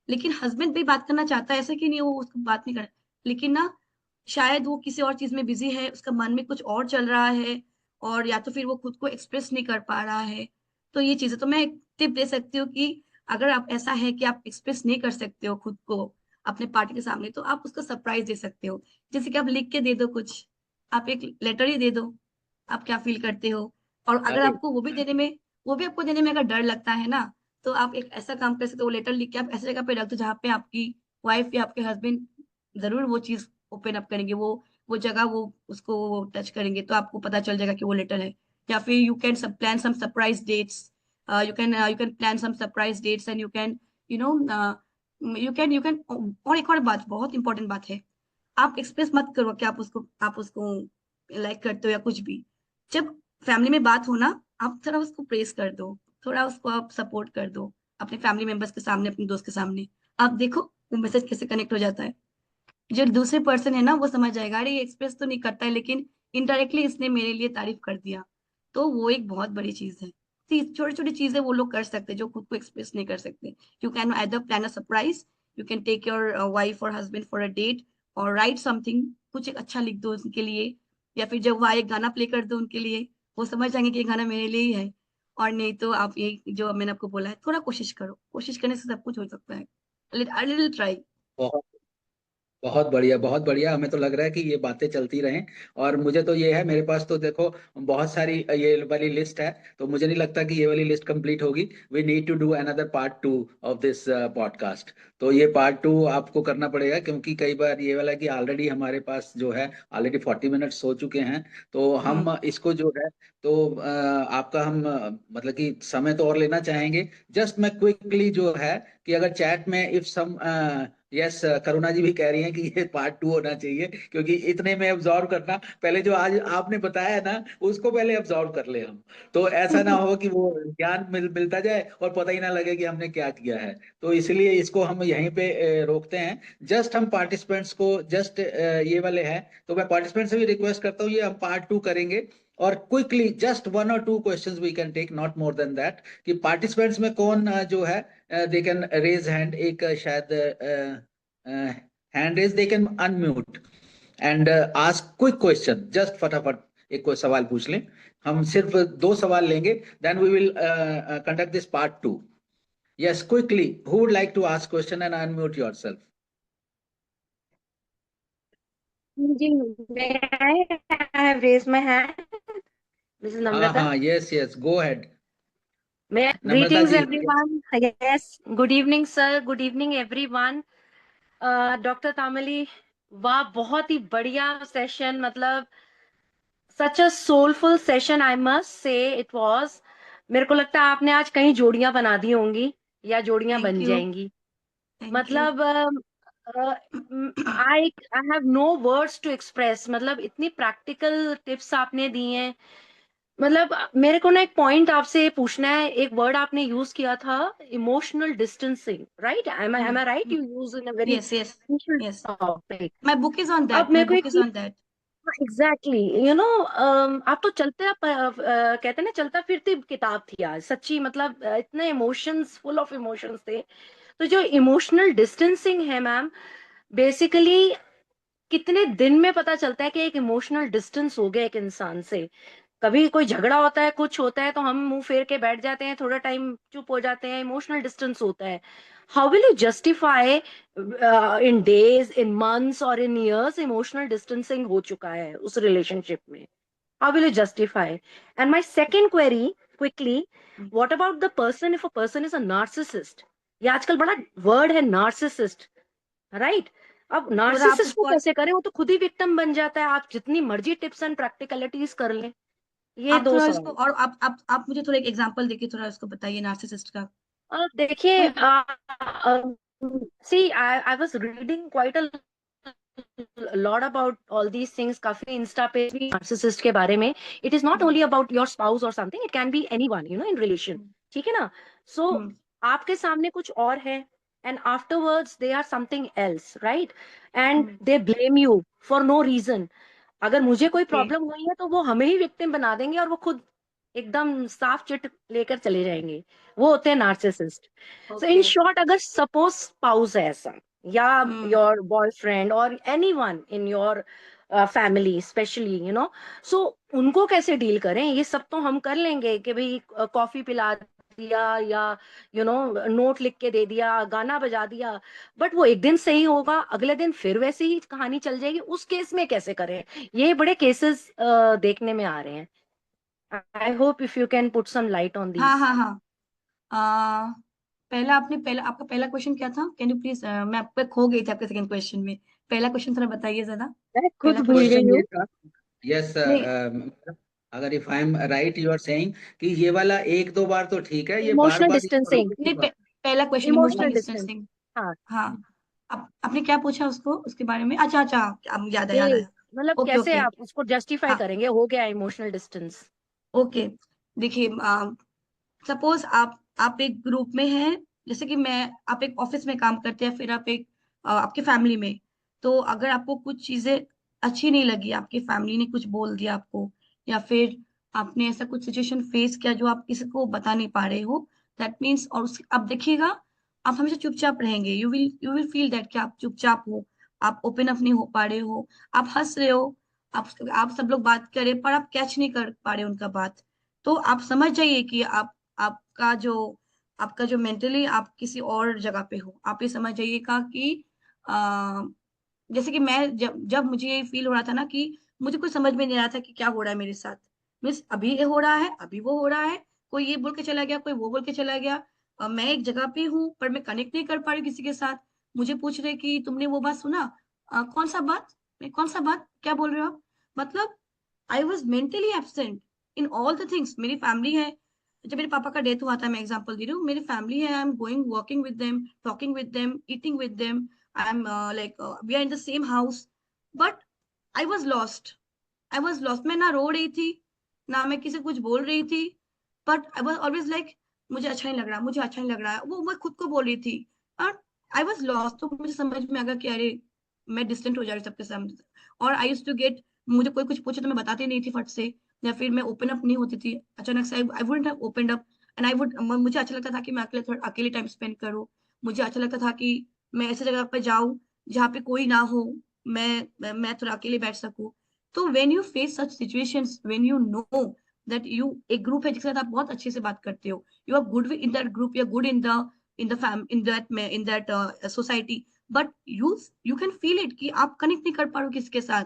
लेकिन हस्बैंड भी बात करना चाहता है, ऐसा कि नहीं वो उसको बात नहीं कर, लेकिन ना शायद वो किसी और चीज में बिजी है, उसका मन में कुछ और चल रहा है, और या तो फिर वो खुद को एक्सप्रेस नहीं कर पा रहा है। तो ये चीजें तो मैं एक टिप दे सकती हूँ कि अगर आप ऐसा है कि आप एक्सप्रेस नहीं कर सकते हो खुद को अपने पार्टनर के सामने, तो आप उसको सरप्राइज दे सकते हो। जैसे कि आप लिख के दे दो कुछ, आप एक लेटर ही दे दो, आप क्या फील करते हो। और अगर अरे आपको वो भी आपको देने में अगर डर लगता है ना, तो आप एक ऐसा काम कर सकते हो, वो लेटर लिख के आप ऐसी जगह पे रख दो जहाँ पे आपकी वाइफ या आपके हस्बैंड जरूर वो चीज ओपन अप करेंगे, वो जगह वो उसको टच करेंगे, तो आपको पता चल जाएगा कि वो लेटर है। या फिर you can plan some surprise dates, you can plan some surprise dates, and you can you know you can और एक और बात, बहुत इंपॉर्टेंट बात है, आप एक्सप्रेस मत करो कि आप उसको लाइक करते हो या कुछ भी। जब फैमिली में बात हो ना, आप थोड़ा उसको प्रेस कर दो, थोड़ा उसको आप सपोर्ट कर दो अपने फैमिली मेंबर्स के सामने, अपने दोस्त के सामने। आप देखो वो मैसेज कैसे कनेक्ट हो जाता है। जो दूसरे पर्सन है ना वो समझ जाएगा, अरे ये एक्सप्रेस तो नहीं करता है लेकिन इनडायरेक्टली इसने मेरे लिए तारीफ कर दिया। तो वो एक बहुत बड़ी चीज है। छोटी छोटी चीजें वो लोग कर सकते हैं जो खुद को एक्सप्रेस नहीं कर सकते। You can either plan a surprise, you can take your wife or husband for a date, or write something, कुछ एक अच्छा लिख दो उनके लिए, या फिर जब वो आए गाना प्ले कर दो उनके लिए, वो समझ जाएंगे कि ये गाना मेरे लिए ही है। और नहीं तो आप ये जो मैंने आपको बोला है, थोड़ा कोशिश करो, कोशिश करने से सब कुछ हो सकता है। Little try. बहुत बहुत बढ़िया हमें तो लग रहा है कि ये बातें चलती रहें। और मुझे तो ये है, मेरे पास तो देखो बहुत सारी ये वाली लिस्ट है, तो मुझे नहीं लगता कि ये वाली लिस्ट कंप्लीट होगी। We need to do another part 2 of this podcast. तो ये पार्ट 2 आपको करना पड़ेगा, क्योंकि कई बार ये वाला कि ऑलरेडी हमारे पास जो है ऑलरेडी 40 मिनट्स हो चुके हैं। तो हम इसको जो है, तो आपका हम मतलब कि समय तो और लेना चाहेंगे। जस्ट मैं क्विकली जो है कि अगर चैट में इफ सम यस करुणा जी भी कह रही हैं कि ये पार्ट 2 होना चाहिए, क्योंकि इतने में ऑब्जॉर्व करना, पहले जो आज आपने बताया है ना उसको पहले ऑब्जॉर्व कर ले हम। तो ऐसा ना हो कि वो ज्ञान मिलता जाए और पता ही ना लगे कि हमने क्या किया है। तो इसलिए इसको हम यहीं पे रोकते हैं। जस्ट हम पार्टिसिपेंट्स को जस्ट ये वाले हैं, तो मैं पार्टिसिपेंट से भी रिक्वेस्ट करता हूँ, ये हम पार्ट 2 करेंगे। और quickly just 1 or 2 questions we can take, not more than that. कि पार्टिसिपेंट्स में कौन जो है दे कैन रेज हैंड, एक शायद hand raise, they can unmute and ask quick question, just फटाफट एक कोई सवाल पूछ लें। हम सिर्फ 2 सवाल लेंगे, then we will conduct this part 2। Yes quickly, who would like to ask question and unmute yourself? जी, I have raised my hand. This is हाँ Namrata. हाँ yes yes go ahead. Namrata Greetings, ji. everyone. Yes, good evening, sir. Good evening, everyone. Doctor Tamali, वाह, बहुत ही बढ़िया session, मतलब such a soulful session, I must say it was. मेरे को लगता है आपने आज कहीं जोड़ियां बना दी होंगी या जोड़ियां थैंक बन यू। जाएंगी। Thank you. मतलब I I have no words to express, मतलब इतनी प्रैक्टिकल टिप्स आपने दी हैं। मतलब मेरे को ना एक पॉइंट आपसे पूछना है। एक वर्ड आपने यूज किया था, emotional distancing, right? Am I right? You use in a very yes yes yes, topic. My book is on अब दैट, मेरे माय को एक बुक इज चीज, ऑन दैट। एग्जैक्टली, आप तो चलते, आप कहते हैं ना, चलता फिरती किताब थी आज, सच्ची। मतलब इतने इमोशंस, फुल ऑफ इमोशंस थे। तो जो इमोशनल डिस्टेंसिंग है मैम, बेसिकली कितने दिन में पता चलता है कि एक इमोशनल डिस्टेंस हो गया एक इंसान से? कभी कोई झगड़ा होता है, कुछ होता है, तो हम मुंह फेर के बैठ जाते हैं, थोड़ा टाइम चुप हो जाते हैं, इमोशनल डिस्टेंस होता है। How will you justify in days, in months और इन इयर्स इमोशनल डिस्टेंसिंग हो चुका है उस रिलेशनशिप में? How will you justify? And my second query, quickly, what about the person, if a person is a narcissist? ये आजकल बड़ा word है, नार्सिसिस्ट, राइट? अब थोड़ा आप नार्सिसिस्ट को उसको, कैसे करें? वो तो खुद ही विक्टिम बन जाता है, आप जितनी मर्जी टिप्स एंड प्रैक्टिकलिटीज कर लें। ये आप दो थोड़ा इसको, सवाल। और आप मुझे थोड़ा एक एग्जांपल देके थोड़ा इसको बताइए नार्सिसिस्ट का। देखिए, see, I was reading quite a lot about all these things, काफी इंस्टा पे भी नार्सिसिस्ट के बारे में। It is not only about your spouse और something, it can be anyone, in relation, ठीक है ना? सो आपके सामने कुछ और है and afterwards they are something else, right? And they blame you for no reason. अगर मुझे कोई प्रॉब्लम हुई है तो वो हमें ही विक्टिम बना देंगे और वो खुद एकदम साफ चिट लेकर चले जाएंगे। वो होते हैं नार्सिसिस्ट। सो इन शॉर्ट, अगर सपोज स्पाउस है ऐसा, या योर बॉयफ्रेंड और anyone in your family specially, you know, so उनको कैसे डील करें? ये सब तो हम कर लेंगे कि भाई कॉफी पिला दिया या यू नो नोट लिख के दे दिया, गाना बजा दिया, बट वो एक दिन सही होगा, अगले दिन फिर वैसे ही कहानी चल जाएगी। उस केस में कैसे करें? ये बड़े केसेस देखने में आ रहे हैं। I hope if you can put some light on this. हाँ हाँ हाँ। आपका पहला क्वेश्चन क्या था? कैन यू प्लीज, मैं आप पे खो गई थी आपके सेकंड क्वेश्चन में। पहला क्वेश्चन थोड़ा बताइए जरा। मैं खुद पहला भूल गई हूँ। यस, नहीं, अगर if I am right you are saying कि ये वाला एक दो बार तो ठीक है, ये बार इमोशनल बार डिस्टेंसिंग, नहीं, पहला question emotional emotional distance. Distancing. हाँ, हाँ, आपने क्या पूछा उसको, उसके बारे में? अच्छा अच्छा, अब याद ये आया। मतलब ओके कैसे ओके। आप उसको जस्टिफाई हाँ करेंगे? हो गया इमोशनल डिस्टेंस। ओके। देखिए, सपोज आप एक ग्रुप में हैं, जैसे कि आप एक ऑफिस में काम करते हैं, फिर आप एक आपके फैमिली में। तो अगर आपको कुछ चीजें अच्छी नहीं लगी, आपकी फैमिली ने कुछ बोल दिया आपको, या फिर आपने ऐसा कुछ सिचुएशन फेस किया जो आप किसी को बता नहीं पा रहे हो, दैट मीन्स, और आप देखिएगा, आप हमेशा चुपचाप रहेंगे। यू विल फील दैट कि आप चुपचाप हो, आप ओपन अप नहीं हो पा रहे हो, आप हंस रहे हो, आप सब लोग बात कर रहे हैं, पर आप कैच नहीं कर पा रहे उनका बात। तो आप समझ जाइए कि आपका जो आपका जो मेंटली आप किसी और जगह पे हो। आप ये समझ जाइएगा कि आ, जैसे कि मैं जब मुझे ये फील हो रहा था ना कि मुझे कुछ समझ में नहीं आ रहा था कि क्या हो रहा है मेरे साथ। मीन्स अभी ये हो रहा है, अभी वो हो रहा है, कोई ये बोल के चला गया, कोई वो बोल के चला गया। मैं एक जगह पे हूँ पर मैं कनेक्ट नहीं कर पा रही किसी के साथ। मुझे पूछ रहे कि तुमने वो बात सुना? कौन सा बात? कौन सा बात, क्या बोल रहे हो आप? मतलब I was mentally absent in all the things. मेरी फैमिली है, जब मेरे पापा का डेथ हुआ था, मैं एग्जांपल दे रही हूँ, मेरी फैमिली है, I am going working with them, talking with them, eating with them, I am like we are in the same house, but I was lost. मैं ना रो रही थी, ना मैं किसी कुछ बोल रही थी, but I was always like मुझे अच्छा नहीं लग रहा, मुझे अच्छा नहीं लग रहा है, वो मैं खुद को बोल रही थी। और आई वॉज लॉस्ट। तो मुझे समझ में आ गया कि अरे मैं डिस्टेंट हो जा रही सबके सामने। और आई यूज्ड टू गेट, मुझे कोई कुछ पूछे तो मैं बताती नहीं थी फट से, या फिर मैं ओपन अप नहीं होती थी अचानक से। I wouldn't have opened up, and I would, मुझे अच्छा लगता था कि मैं अकेले टाइम स्पेंड करूँ। मुझे अच्छा लगता था कि मैं ऐसी जगह पे जाऊँ जहाँ पे कोई ना हो, मैं थोड़ा अकेले बैठ सकूँ। तो when you face such situations, when you know that you, एक ग्रुप है जिसके साथ आप बहुत अच्छे से बात करते हो, you are good in that group, you are good in that society, but you can feel it कि आप कनेक्ट नहीं कर पा रहे हो किसके साथ।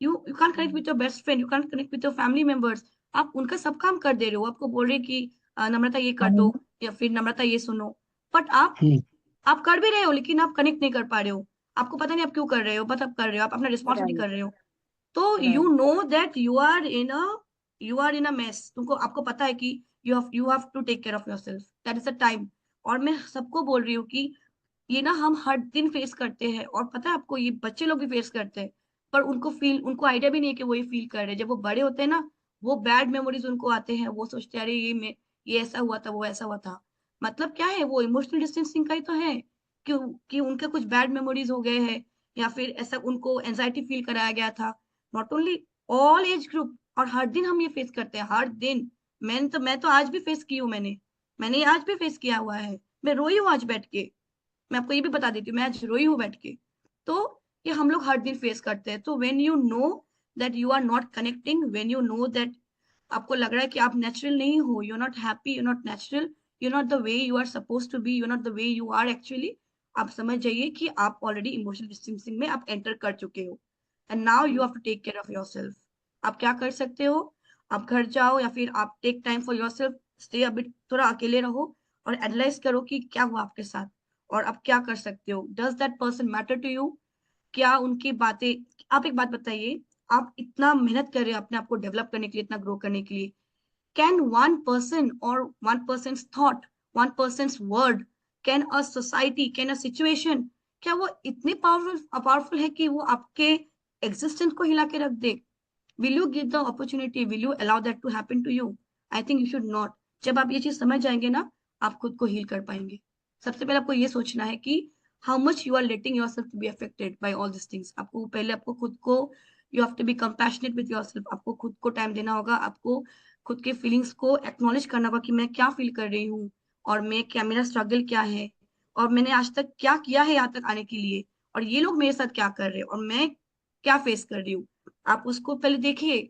You can't connect with your best friend, you can't connect with your family members. आप उनका सब काम कर दे रहे हो, आपको बोल रहे कि नम्रता ये कर दो, या फिर नम्रता ये सुनो, बट आप कर भी रहे हो, लेकिन आप कनेक्ट नहीं कर पा रहे हो। आपको पता नहीं आप क्यों कर रहे हो, बट आप कर रहे हो, आप अपना रिस्पॉन्स नहीं कर राइट, रहे हो। तो you right. Know that you are in a mess. तुमको आपको पता है कि you have to take care of yourself, that is the time. और मैं सबको बोल रही हूँ कि ये ना हम हर दिन फेस करते हैं, और पता है आपको, ये बच्चे लोग भी फेस करते हैं, पर उनको आइडिया भी नहीं है कि वो ये फील कर रहे हैं। जब वो बड़े होते हैं ना, वो बैड मेमोरीज उनको आते हैं, वो सोचते हैं अरे ये ऐसा हुआ था, वो ऐसा हुआ था। मतलब क्या है, वो इमोशनल डिस्टेंसिंग का ही तो है कि उनके कुछ बैड मेमोरीज हो गए हैं, या फिर ऐसा उनको एंजाइटी फील कराया गया था। Not only, all age group. और हर दिन हम ये फेस करते हैं, हर दिन। मैं तो आज भी फेस की हूँ, मैंने आज भी फेस किया हुआ है। मैं रोई हूँ आज बैठ के, मैं आपको ये भी बता देती हूँ, मैं आज रोई हूँ बैठ के। तो ये हम लोग हर दिन फेस करते हैं। तो when you know that you are not connecting, when you know that आपको लग रहा है कि आप नेचुरल नहीं हो, you are not happy, you are not natural, you are not the way you are suppose to be, you are not the way you are actually, आप समझ जाइए कि आप ऑलरेडी इमोशनल डिस्टेंसिंग में आप एंटर कर चुके हो। And now you have to take care of yourself. आप क्या कर सकते हो? आप घर जाओ, या फिर आप take time for yourself, stay a bit, थोड़ा अकेले रहो, और एनालाइज करो कि क्या हुआ आपके साथ, और आप क्या कर सकते हो। Does that person matter to you? क्या उनकी बातें, आप एक बात बताइए, आप इतना मेहनत कर रहे हो अपने आप को डेवलप करने के लिए, इतना ग्रो करने के लिए, कैन वन पर्सन और one person thought, one person word, can a society, can a situation, क्या वो इतने पावरफुल है कि वो आपके एग्जिस्टेंस को हिला के रख दे? Will you give the opportunity, will you allow that to happen to you? I think you should not. जब आप ये चीज समझ जाएंगे ना, आप खुद को हील कर पाएंगे। सबसे पहले आपको ये सोचना है कि how much you are letting yourself to be affected by all this things. आपको पहले आपको खुद को, you have to be compassionate with yourself. आपको खुद को टाइम देना होगा, आपको खुद के फीलिंग्स को एक्नॉलेज करना होगा कि मैं क्या फील कर रही हूँ, और मैं क्या, मेरा स्ट्रगल क्या है, और मैंने आज तक क्या किया है यहाँ तक आने के लिए, और ये लोग मेरे साथ क्या कर रहे हैं, और मैं क्या फेस कर रही हूँ। आप उसको पहले देखिए,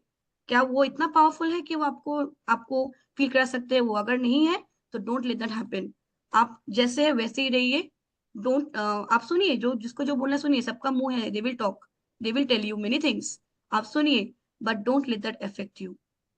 क्या वो इतना पावरफुल है कि वो आपको आपको फील करा सकते हैं। वो अगर नहीं है तो डोंट लेट दैट हैपन। आप जैसे है वैसे ही रहिए। डोंट आप सुनिए, जो जिसको जो बोलना है सुनिए, सबका मुंह है, they will talk, they will tell you many things. आप सुनिए, but don't let that affect you.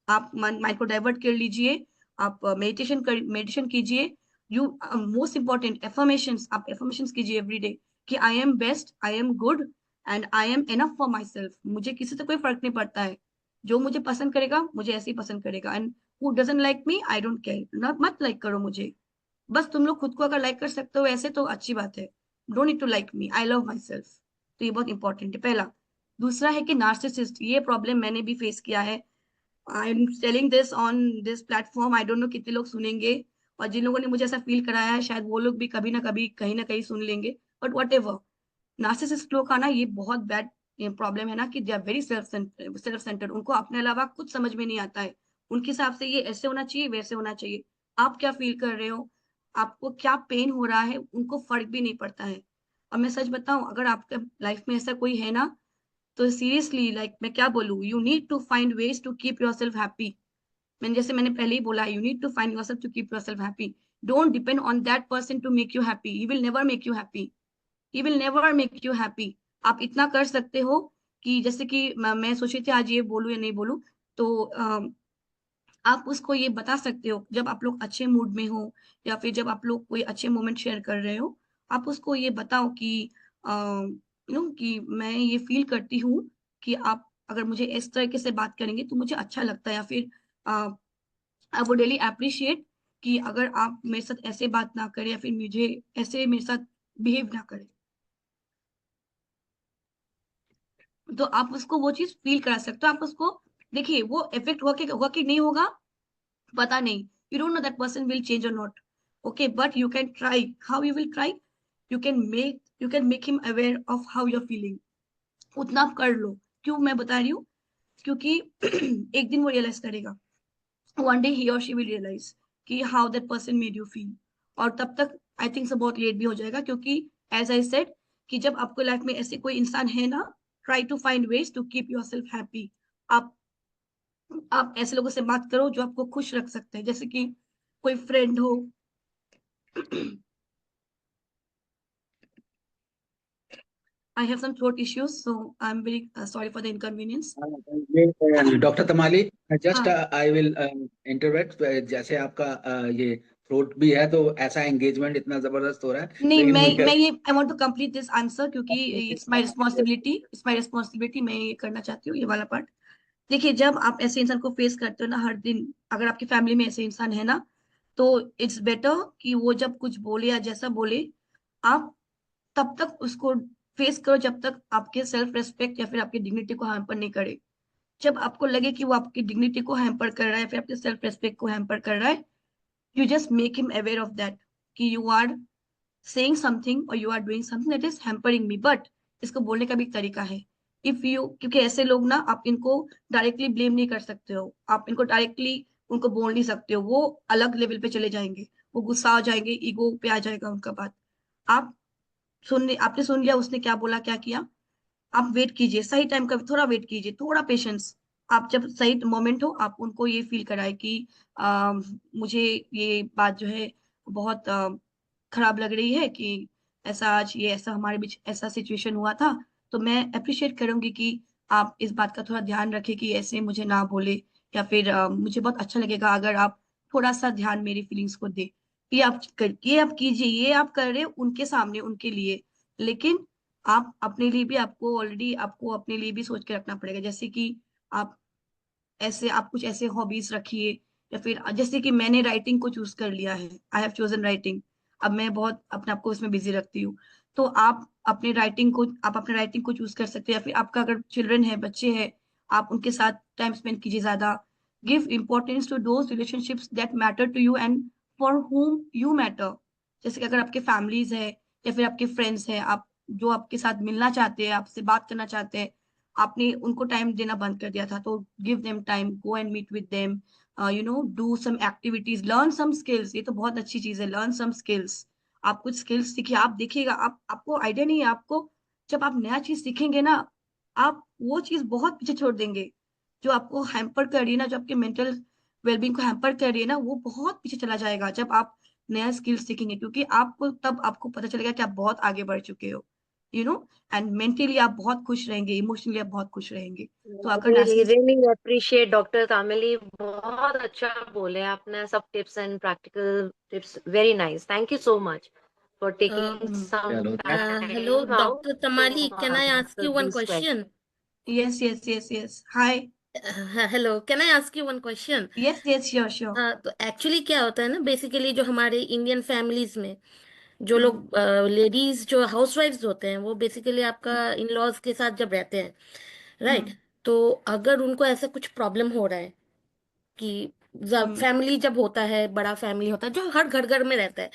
आप माइंड को डाइवर्ट कर लीजिए, आप मेडिटेशन कीजिए। यू मोस्ट इंपॉर्टेंट एफर्मेशंस, आप एफर्मेशंस कीजिए एवरी डे कि I am best, I am good and I am enough for myself. मुझे किसी से कोई फर्क नहीं पड़ता है, जो मुझे पसंद करेगा मुझे ऐसे ही पसंद करेगा, and who doesn't like me I don't care. ना मत लाइक करो मुझे, बस तुम लोग खुद को अगर लाइक कर सकते हो ऐसे तो अच्छी बात है। Don't need to like me, I love myself. तो ये बहुत इंपॉर्टेंट है, पहला। दूसरा है कि नार्सिसिस्ट, ये प्रॉब्लम मैंने भी फेस किया है। I am telling this on this platform, I don't know कितने लोग सुनेंगे, और जिन लोगों ने मुझे ऐसा फील कराया है शायद वो लोग भी कभी ना कहीं सुन लेंगे, बट वट एवर। नार्सिसिस्ट लोग का ना ये बहुत बैड प्रॉब्लम है ना, कि they are very self centred. उनको अपने अलावा कुछ समझ में नहीं आता है। उनके हिसाब से ये ऐसे होना चाहिए, वैसे होना चाहिए। आप क्या फील कर रहे हो, आपको क्या पेन हो रहा है, उनको फर्क भी नहीं पड़ता है। और मैं सच बताऊं, अगर आपके लाइफ में ऐसा कोई है ना, तो सीरियसली लाइक मैं क्या बोलूं, you need to find ways to keep yourself happy. मैंने पहले ही बोला, you need to find yourself to keep yourself happy. Don't depend on that person to make you happy, he will never make you happy, he will never make you happy. आप इतना कर सकते हो कि जैसे कि मैं सोची थी आज ये बोलूं या नहीं बोलूं, तो आप उसको ये बता सकते हो जब आप लोग अच्छे मूड में हो, या फिर जब आप लोग कोई अच्छे मोमेंट शेयर कर रहे हो, आप उसको ये बताओ कि कि मैं ये फील करती हूँ कि आप अगर मुझे इस तरीके से बात करेंगे तो मुझे अच्छा लगता है, या फिर आई वुड रियली अप्रिशिएट कि अगर आप मेरे साथ ऐसे बात ना करें, या फिर मुझे ऐसे मेरे साथ बिहेव ना करें। तो आप उसको वो चीज फील करा सकते हो। आप उसको देखिए, वो इफेक्ट हुआ कि नहीं होगा पता नहीं, you don't know that person will change or not, okay, but you can try. How you will try? You can make him aware of how you're feeling। उतना आप कर लो। क्यों मैं बता रही हूँ, क्योंकि एक दिन वो रियलाइज करेगा, one day he or she will realize कि how that person made you feel। और तब तक आई थिंक so बहुत लेट भी हो जाएगा, क्योंकि एज आई सेड कि जब आपको लाइफ में ऐसे कोई इंसान है ना, try to find ways to keep yourself happy. आप ऐसे लोगों से बात करो जो आपको खुश रख सकते हैं, जैसे कि कोई फ्रेंड हो। I have some throat issues, so I'm very sorry for the inconvenience। Doctor Tamali, just हाँ आई विल इंटरवेट। जैसे आपका ये थ्रोट भी है, तो ऐसा एंगेजमेंट इतना जबरदस्त हो रहा है, नहीं, लेकिन मैं मुझे ये I want to complete this answer, क्योंकि इट्स माय रिस्पॉन्सिबिलिटी, मैं ये करना चाहती हूँ ये वाला पार्ट। देखिए, जब आप ऐसे इंसान को फेस करते हो ना हर दिन, अगर आपकी फैमिली में ऐसे इंसान है ना, तो इट्स बेटर कि वो जब कुछ बोले या जैसा बोले, आप तब तक उसको फेस करो जब तक आपके सेल्फ रेस्पेक्ट या फिर आपकी डिग्निटी को हैम्पर नहीं करे। जब आपको लगे कि वो आपकी डिग्निटी को हैम्पर कर रहा है, फिर आपके सेल्फ रेस्पेक्ट को हैम्पर कर रहा है, you just make him aware of that कि you are saying something or you are doing something that is hampering me, but इसको बोलने का भी एक तरीका है। इफ यू, क्योंकि ऐसे लोग ना, आप इनको डायरेक्टली ब्लेम नहीं कर सकते हो, आप इनको डायरेक्टली उनको बोल नहीं सकते हो, वो अलग लेवल पे चले जाएंगे, वो गुस्सा आ जाएंगे, ईगो पे आ जाएगा उनका बात। आप आपने सुन लिया उसने क्या बोला क्या किया, आप वेट कीजिए, सही टाइम का थोड़ा वेट कीजिए, थोड़ा पेशेंस। आप जब सही मोमेंट हो, आप उनको ये फील कराए कि मुझे ये बात जो है बहुत खराब लग रही है, कि ऐसा आज ये ऐसा हमारे बीच ऐसा सिचुएशन हुआ था, तो मैं अप्रिशिएट करूंगी कि आप इस बात का थोड़ा ध्यान रखें कि ऐसे मुझे ना बोले, या फिर मुझे बहुत अच्छा लगेगा अगर आप थोड़ा सा ध्यान मेरी फीलिंग्स को दे। ये आप कीजिए, ये आप कर रहे हो उनके सामने उनके लिए, लेकिन आप अपने लिए भी, आपको ऑलरेडी आपको अपने लिए भी सोच के रखना पड़ेगा। जैसे कि आप आप कुछ ऐसे हॉबीज रखिए, या फिर जैसे कि मैंने राइटिंग को चूज कर लिया है, आई हैव चोजन राइटिंग। अब मैं बहुत अपने आप को इसमें बिजी रखती हूँ, तो आप अपने राइटिंग को चूज कर सकते हैं, या फिर आपका अगर चिल्ड्रन है, बच्चे हैं, आप उनके साथ टाइम स्पेंड कीजिए ज्यादा। Give importance to those relationships that matter to you and for whom you matter। जैसे कि अगर आपके फैमिलीज है या फिर आपके फ्रेंड्स हैं, आप जो आपके साथ मिलना चाहते हैं, आपसे बात करना चाहते हैं, आपने उनको टाइम देना बंद कर दिया था, तो give them time, go and meet with them, do some activities, learn some skills. ये तो बहुत अच्छी चीज है, लर्न सम स्किल्स। आप कुछ स्किल्स सीखिए, आप देखिएगा, आपको आइडिया नहीं है, आपको जब आप नया चीज सीखेंगे ना, आप वो चीज बहुत पीछे छोड़ देंगे जो आपको हैम्पर कर रही है ना, जो आपके मेंटल वेलबींग को हैम्पर कर रही है ना, वो बहुत पीछे चला जाएगा जब आप नया स्किल सीखेंगे, क्योंकि आपको तब आपको पता चलेगा कि आप बहुत आगे बढ़ चुके हो, यू नो एंड मेंटली आप बहुत खुश रहेंगे, इमोशनली आप बहुत खुश रहेंगे। तो अगर really national, really appreciate doctor Tamali, बहुत अच्छा बोले आपने, सब tips and practical tips, very nice, thank you so much for taking some चलो Hello, time out Dr. Tamali. To Can I ask answer you one these question. question? Yes yes yes yes, hi, Hello, can I ask you one question? Yes yes, sure sure. तो actually क्या होता है ना, basically जो हमारे Indian families में जो लोग लेडीज जो हाउसवाइफ्स होते हैं, वो बेसिकली आपका इन लॉज के साथ जब रहते हैं, राइट, तो अगर उनको ऐसा कुछ प्रॉब्लम हो रहा है कि फैमिली जब होता है, बड़ा फैमिली होता है जो हर घर घर में रहता है,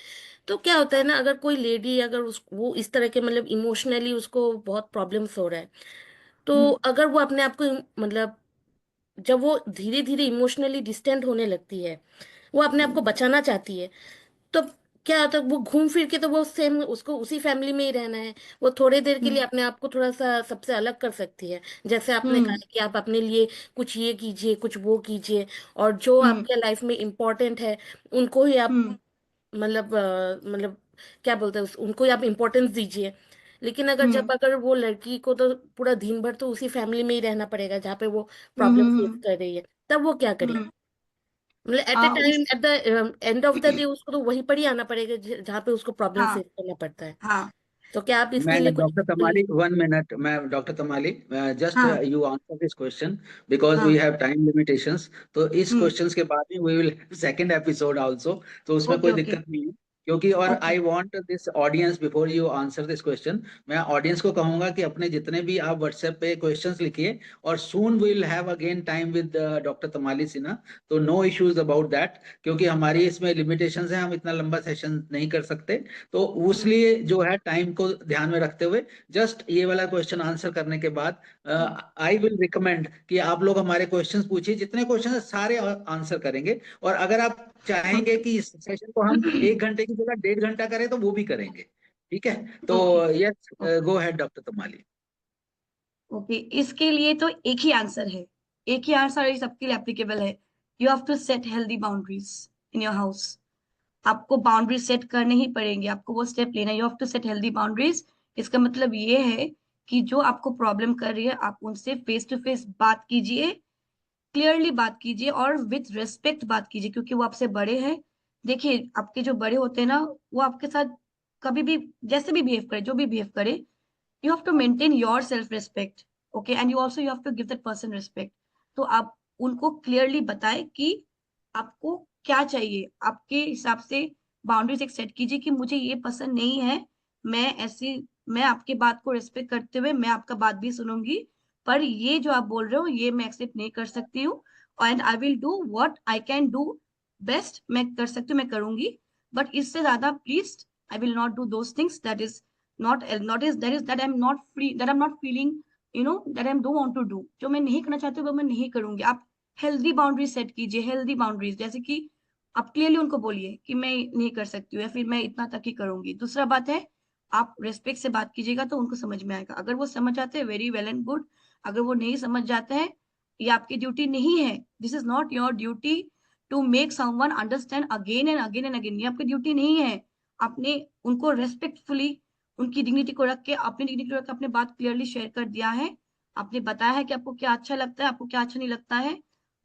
तो क्या होता है ना, अगर कोई लेडी अगर उस वो इस तरह के मतलब इमोशनली उसको बहुत प्रॉब्लम्स हो रहा है, तो अगर वो अपने आप को मतलब जब वो धीरे धीरे इमोशनली डिस्टेंट होने लगती है, वो अपने आप को बचाना चाहती है, तो क्या होता है, वो घूम फिर के तो वो सेम उसको उसी फैमिली में ही रहना है, वो थोड़े देर के लिए अपने आप को थोड़ा सा सबसे अलग कर सकती है, जैसे आपने कहा कि आप अपने लिए कुछ ये कीजिए, कुछ वो कीजिए, और जो आपके लाइफ में इम्पोर्टेंट है उनको ही आप मतलब क्या बोलते हैं उनको ही आप इम्पोर्टेंस दीजिए। लेकिन अगर वो लड़की को तो पूरा दिन भर तो उसी फैमिली में ही रहना पड़ेगा जहाँ पे वो प्रॉब्लम फेस कर रही है, तब वो क्या करे, मतलब एट ए टाइम उस, at the end of the day उसको तो वहीं पर ही आना पड़ेगा जहाँ पे उसको प्रॉब्लम हाँ फेस करना पड़ता है। हाँ तो क्या आप मैं इसके लिए कुछ डॉक्टर तमाली 1 मिनट, मैं डॉक्टर तमाली जस्ट हाँ you answer this question because we हाँ, हैव टाइम लिमिटेशंस। तो इस क्वेश्चंस के बाद में we will second episode also, तो उसमें ओके कोई ओके दिक्कत नहीं है। क्योंकि और okay, I want this audience before you answer this question, मैं ऑडियंस को कहूंगा कि अपने जितने भी आप व्हाट्सएप पे क्वेश्चंस लिखिए, और soon we will have again time with doctor Tamali Sinha. तो नो इश्यूज अबाउट दैट, क्योंकि हमारी इसमें लिमिटेशंस है, हम इतना लंबा सेशन नहीं कर सकते। तो उसलिए जो है टाइम को ध्यान में रखते हुए जस्ट ये वाला क्वेश्चन आंसर करने के बाद आई विल रिकमेंड कि आप लोग हमारे क्वेश्चंस पूछिए, जितने क्वेश्चन है सारे आंसर करेंगे। और अगर आप चाहेंगे कि इस सेशन को हम 1 घंटे की जगह 1.5 घंटा करें तो वो भी करेंगे, ठीक है। तो okay yes, go ahead doctor Tamali. Okay, इसके लिए तो एक ही आंसर है, एक ही आंसर है, सबके लिए एप्लीकेबल है। You have to set healthy boundaries in your house. आपको बाउंड्रीज सेट करने ही पड़ेंगे, आपको वो स्टेप लेना है। You have to set healthy boundaries. इसका मतलब ये है कि जो आपको प्रॉब्लम कर रही है, आप उनसे फेस टू फेस बात कीजिए, क्लियरली बात कीजिए और विथ रिस्पेक्ट बात कीजिए, क्योंकि वो आपसे बड़े हैं। देखिए, आपके जो बड़े होते हैं ना, वो आपके साथ कभी भी जैसे भी बिहेव करे, जो भी बिहेव करे, you have to maintain your self respect, okay, and you have to give that person respect। तो आप उनको क्लियरली बताएं कि आपको क्या चाहिए, आपके हिसाब से बाउंड्रीज एक सेट कीजिए कि मुझे ये पसंद नहीं है, मैं ऐसी मैं आपकी बात को रिस्पेक्ट करते हुए मैं आपका बात भी सुनूंगी, पर ये जो आप बोल रहे हो ये मैं एक्सेप्ट नहीं कर सकती हूँ, and I will do what I can do best. मैं कर सकती हूँ, मैं करूंगी, बट इससे ज्यादा please I will not do those things that is not is that is that I'm not free, that I'm not feeling, that I don't want to do। जो मैं नहीं करना चाहती हूँ वो मैं नहीं करूंगी। आप हेल्दी बाउंड्री सेट कीजिए, हेल्दी बाउंड्रीज, जैसे कि आप क्लियरली उनको बोलिए कि मैं नहीं कर सकती हूँ या फिर मैं इतना तक ही करूंगी। दूसरा बात है, आप रेस्पेक्ट से बात कीजिएगा तो उनको समझ में आएगा। अगर वो समझ जाते हैं, वेरी वेल एंड गुड। अगर वो नहीं समझ जाते हैं, ये आपकी ड्यूटी नहीं है। This is not your duty to make someone understand again and again and again. ये आपकी ड्यूटी नहीं है। आपने उनको रेस्पेक्टफुली, उनकी डिग्निटी को रख के, अपनी डिग्निटी को रख के अपने बात क्लियरली शेयर कर दिया है। आपने बताया है कि आपको क्या अच्छा लगता है, आपको क्या अच्छा नहीं लगता है।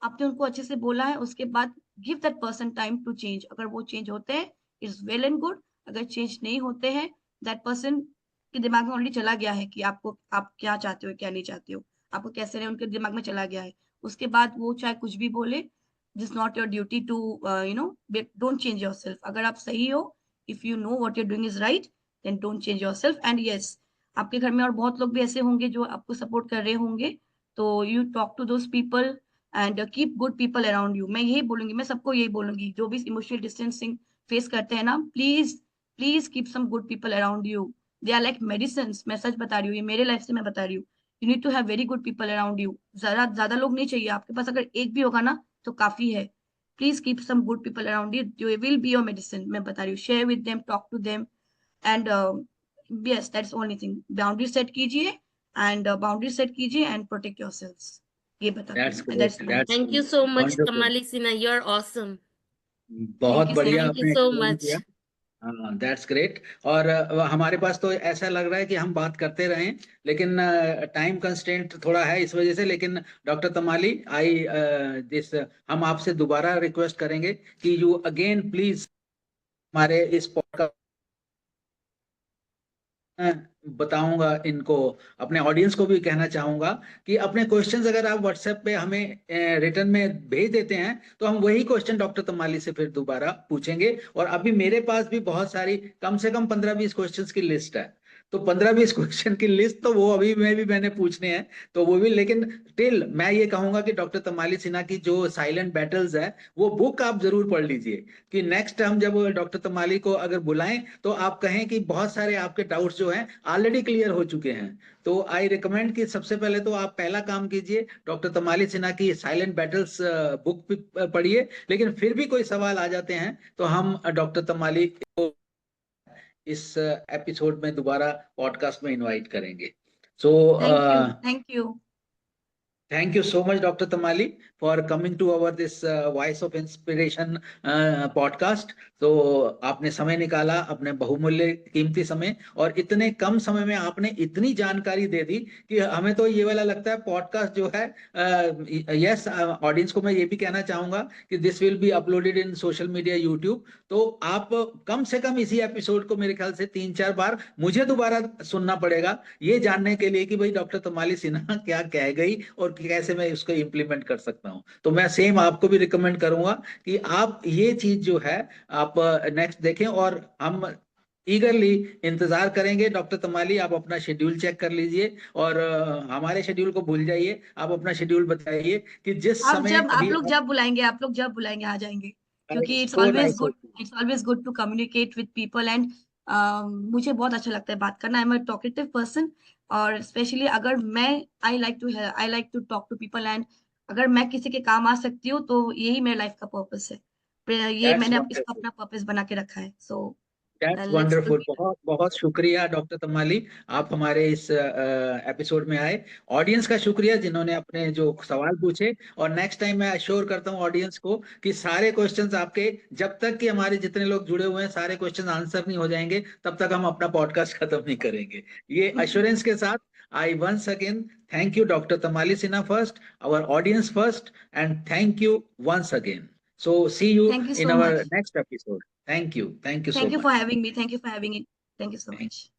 आपने उनको अच्छे से बोला है। उसके बाद give that person time to change. अगर वो चेंज होते हैं, इट्स वेल एंड गुड। अगर चेंज नहीं होते हैं, दैट पर्सन के दिमाग में ऑलरेडी चला गया है कि आपको, आप क्या चाहते हो क्या नहीं चाहते हो, आपको कैसे रहे, उनके दिमाग में चला गया है। उसके बाद वो चाहे कुछ भी बोले, this not your duty to don't change योर सेल्फ। अगर आप सही हो, if you know what you're doing is right, then don't change yourself। and yes, आपके घर में और बहुत लोग भी ऐसे होंगे जो आपको सपोर्ट कर रहे होंगे, तो you talk to those people and keep good people around you। मैं यही बोलूंगी, मैं सबको यही बोलूंगी जो भी इमोशनल डिस्टेंसिंग फेस करते हैं ना, please please keep some good people around you, they are like medicine. मैं सच बता रही हूँ, ये मेरे लाइफ से मैं बता रही हूँ। You need to have very good people around you. ज्यादा लोग नहीं चाहिए आपके पास, अगर एक भी होगा ना तो काफी है। Please keep some good people around you, they will be your medicine. मैं बता रही हूँ, share with them, talk to them, and yes that's only thing. Boundary set कीजिए एंड प्रोटेक्ट योरसेल्व्स। ये बताती That's हूँ मैं, great. That's my. That's Thank you so much, wonderful. Kamali Sinha. You're awesome. बहुत थैंक यू सो बढ़िया much. Thank you आपने so explain much. किया। हाँ, दैट्स ग्रेट। और हमारे पास तो ऐसा लग रहा है कि हम बात करते रहें, लेकिन टाइम कंस्ट्रेंट थोड़ा है इस वजह से। लेकिन डॉक्टर तमाली, आई दिस हम आपसे दोबारा रिक्वेस्ट करेंगे कि यू अगेन प्लीज हमारे इस पॉडकास्ट बताऊंगा इनको, अपने ऑडियंस को भी कहना चाहूंगा कि अपने क्वेश्चंस अगर आप व्हाट्सएप पे हमें रिटर्न में भेज देते हैं तो हम वही क्वेश्चन डॉक्टर तमाली से फिर दोबारा पूछेंगे। और अभी मेरे पास भी बहुत सारी, कम से कम 15-20 क्वेश्चंस की लिस्ट है। तो 15-20 क्वेश्चन की लिस्ट तो वो अभी मैंने पूछने हैं, तो वो भी। लेकिन टिल मैं ये कहूंगा कि डॉक्टर तमाली सिन्हा की जो साइलेंट बैटल्स है वो बुक आप जरूर पढ़ लीजिए, कि नेक्स्ट हम जब डॉक्टर तमाली को अगर बुलाएं तो आप कहें कि बहुत सारे आपके डाउट्स जो हैं ऑलरेडी क्लियर हो चुके हैं। तो आई रिकमेंड कि सबसे पहले तो आप पहला काम कीजिए, डॉक्टर तमाली सिन्हा की साइलेंट बैटल्स बुक पढ़िए। लेकिन फिर भी कोई सवाल आ जाते हैं तो हम डॉक्टर तमाली को इस एपिसोड में दोबारा पॉडकास्ट में इनवाइट करेंगे। So thank you. thank you so much, Dr. Tamali, for coming to our this Voice of Inspiration podcast. तो आपने समय निकाला, अपने बहुमूल्य कीमती समय, और इतने कम समय में आपने इतनी जानकारी दे दी कि हमें तो ये वाला लगता है पॉडकास्ट जो है। यस, ऑडियंस को मैं ये भी कहना चाहूंगा कि this will be uploaded in social media, YouTube. तो आप कम से कम इसी एपिसोड को मेरे ख्याल से 3-4 बार मुझे दोबारा सुनना पड़ेगा, ये जानने के लिए कि भाई डॉक्टर तमाली सिन्हा क्या कह गई और कैसे मैं उसको इम्प्लीमेंट कर सकता हूं। तो मैं सेम आपको भी रिकमेंड करूंगा कि आप ये चीज जो है आप नेक्स्ट देखें। और हम ईगरली इंतजार करेंगे। डॉक्टर तमाली, आप अपना शेड्यूल चेक कर लीजिए और हमारे शेड्यूल को भूल जाइए। आप अपना शेड्यूल बताइए कि जिस समय आप भी लोग जब बुलाएंगे, आ जाएंगे, क्योंकि so nice. It's always good to communicate with people. And मुझे बहुत अच्छा लगता है बात करना। I am a talkative person, और स्पेशली अगर मैं I like to talk to people, and अगर मैं किसी के काम आ सकती हूँ तो यही मेरे लाइफ का पर्पस है। ये दैट्स मैंने इसको वंडरफुल। अपना पर्पस बना के रखा है। So that's let's wonderful. बहुत बहुत शुक्रिया डॉक्टर तमाली, आप हमारे इस एपिसोड में आए। ऑडियंस का शुक्रिया जिन्होंने अपने जो सवाल पूछे। और नेक्स्ट टाइम मैं अश्योर करता हूँ ऑडियंस को कि सारे क्वेश्चंस आपके, जब तक कि हमारे जितने लोग जुड़े हुए हैं सारे क्वेश्चंस आंसर नहीं हो जाएंगे तब तक हम अपना पॉडकास्ट खत्म नहीं करेंगे। ये अश्योरेंस के साथ I once again thank you doctor Tamali Sinha first, our audience first, and thank you once again. So see you thank you in so our much. next episode. Thank you. Thank you so thank you for much. Having me. Thank you for having it. Thank you so Thank much.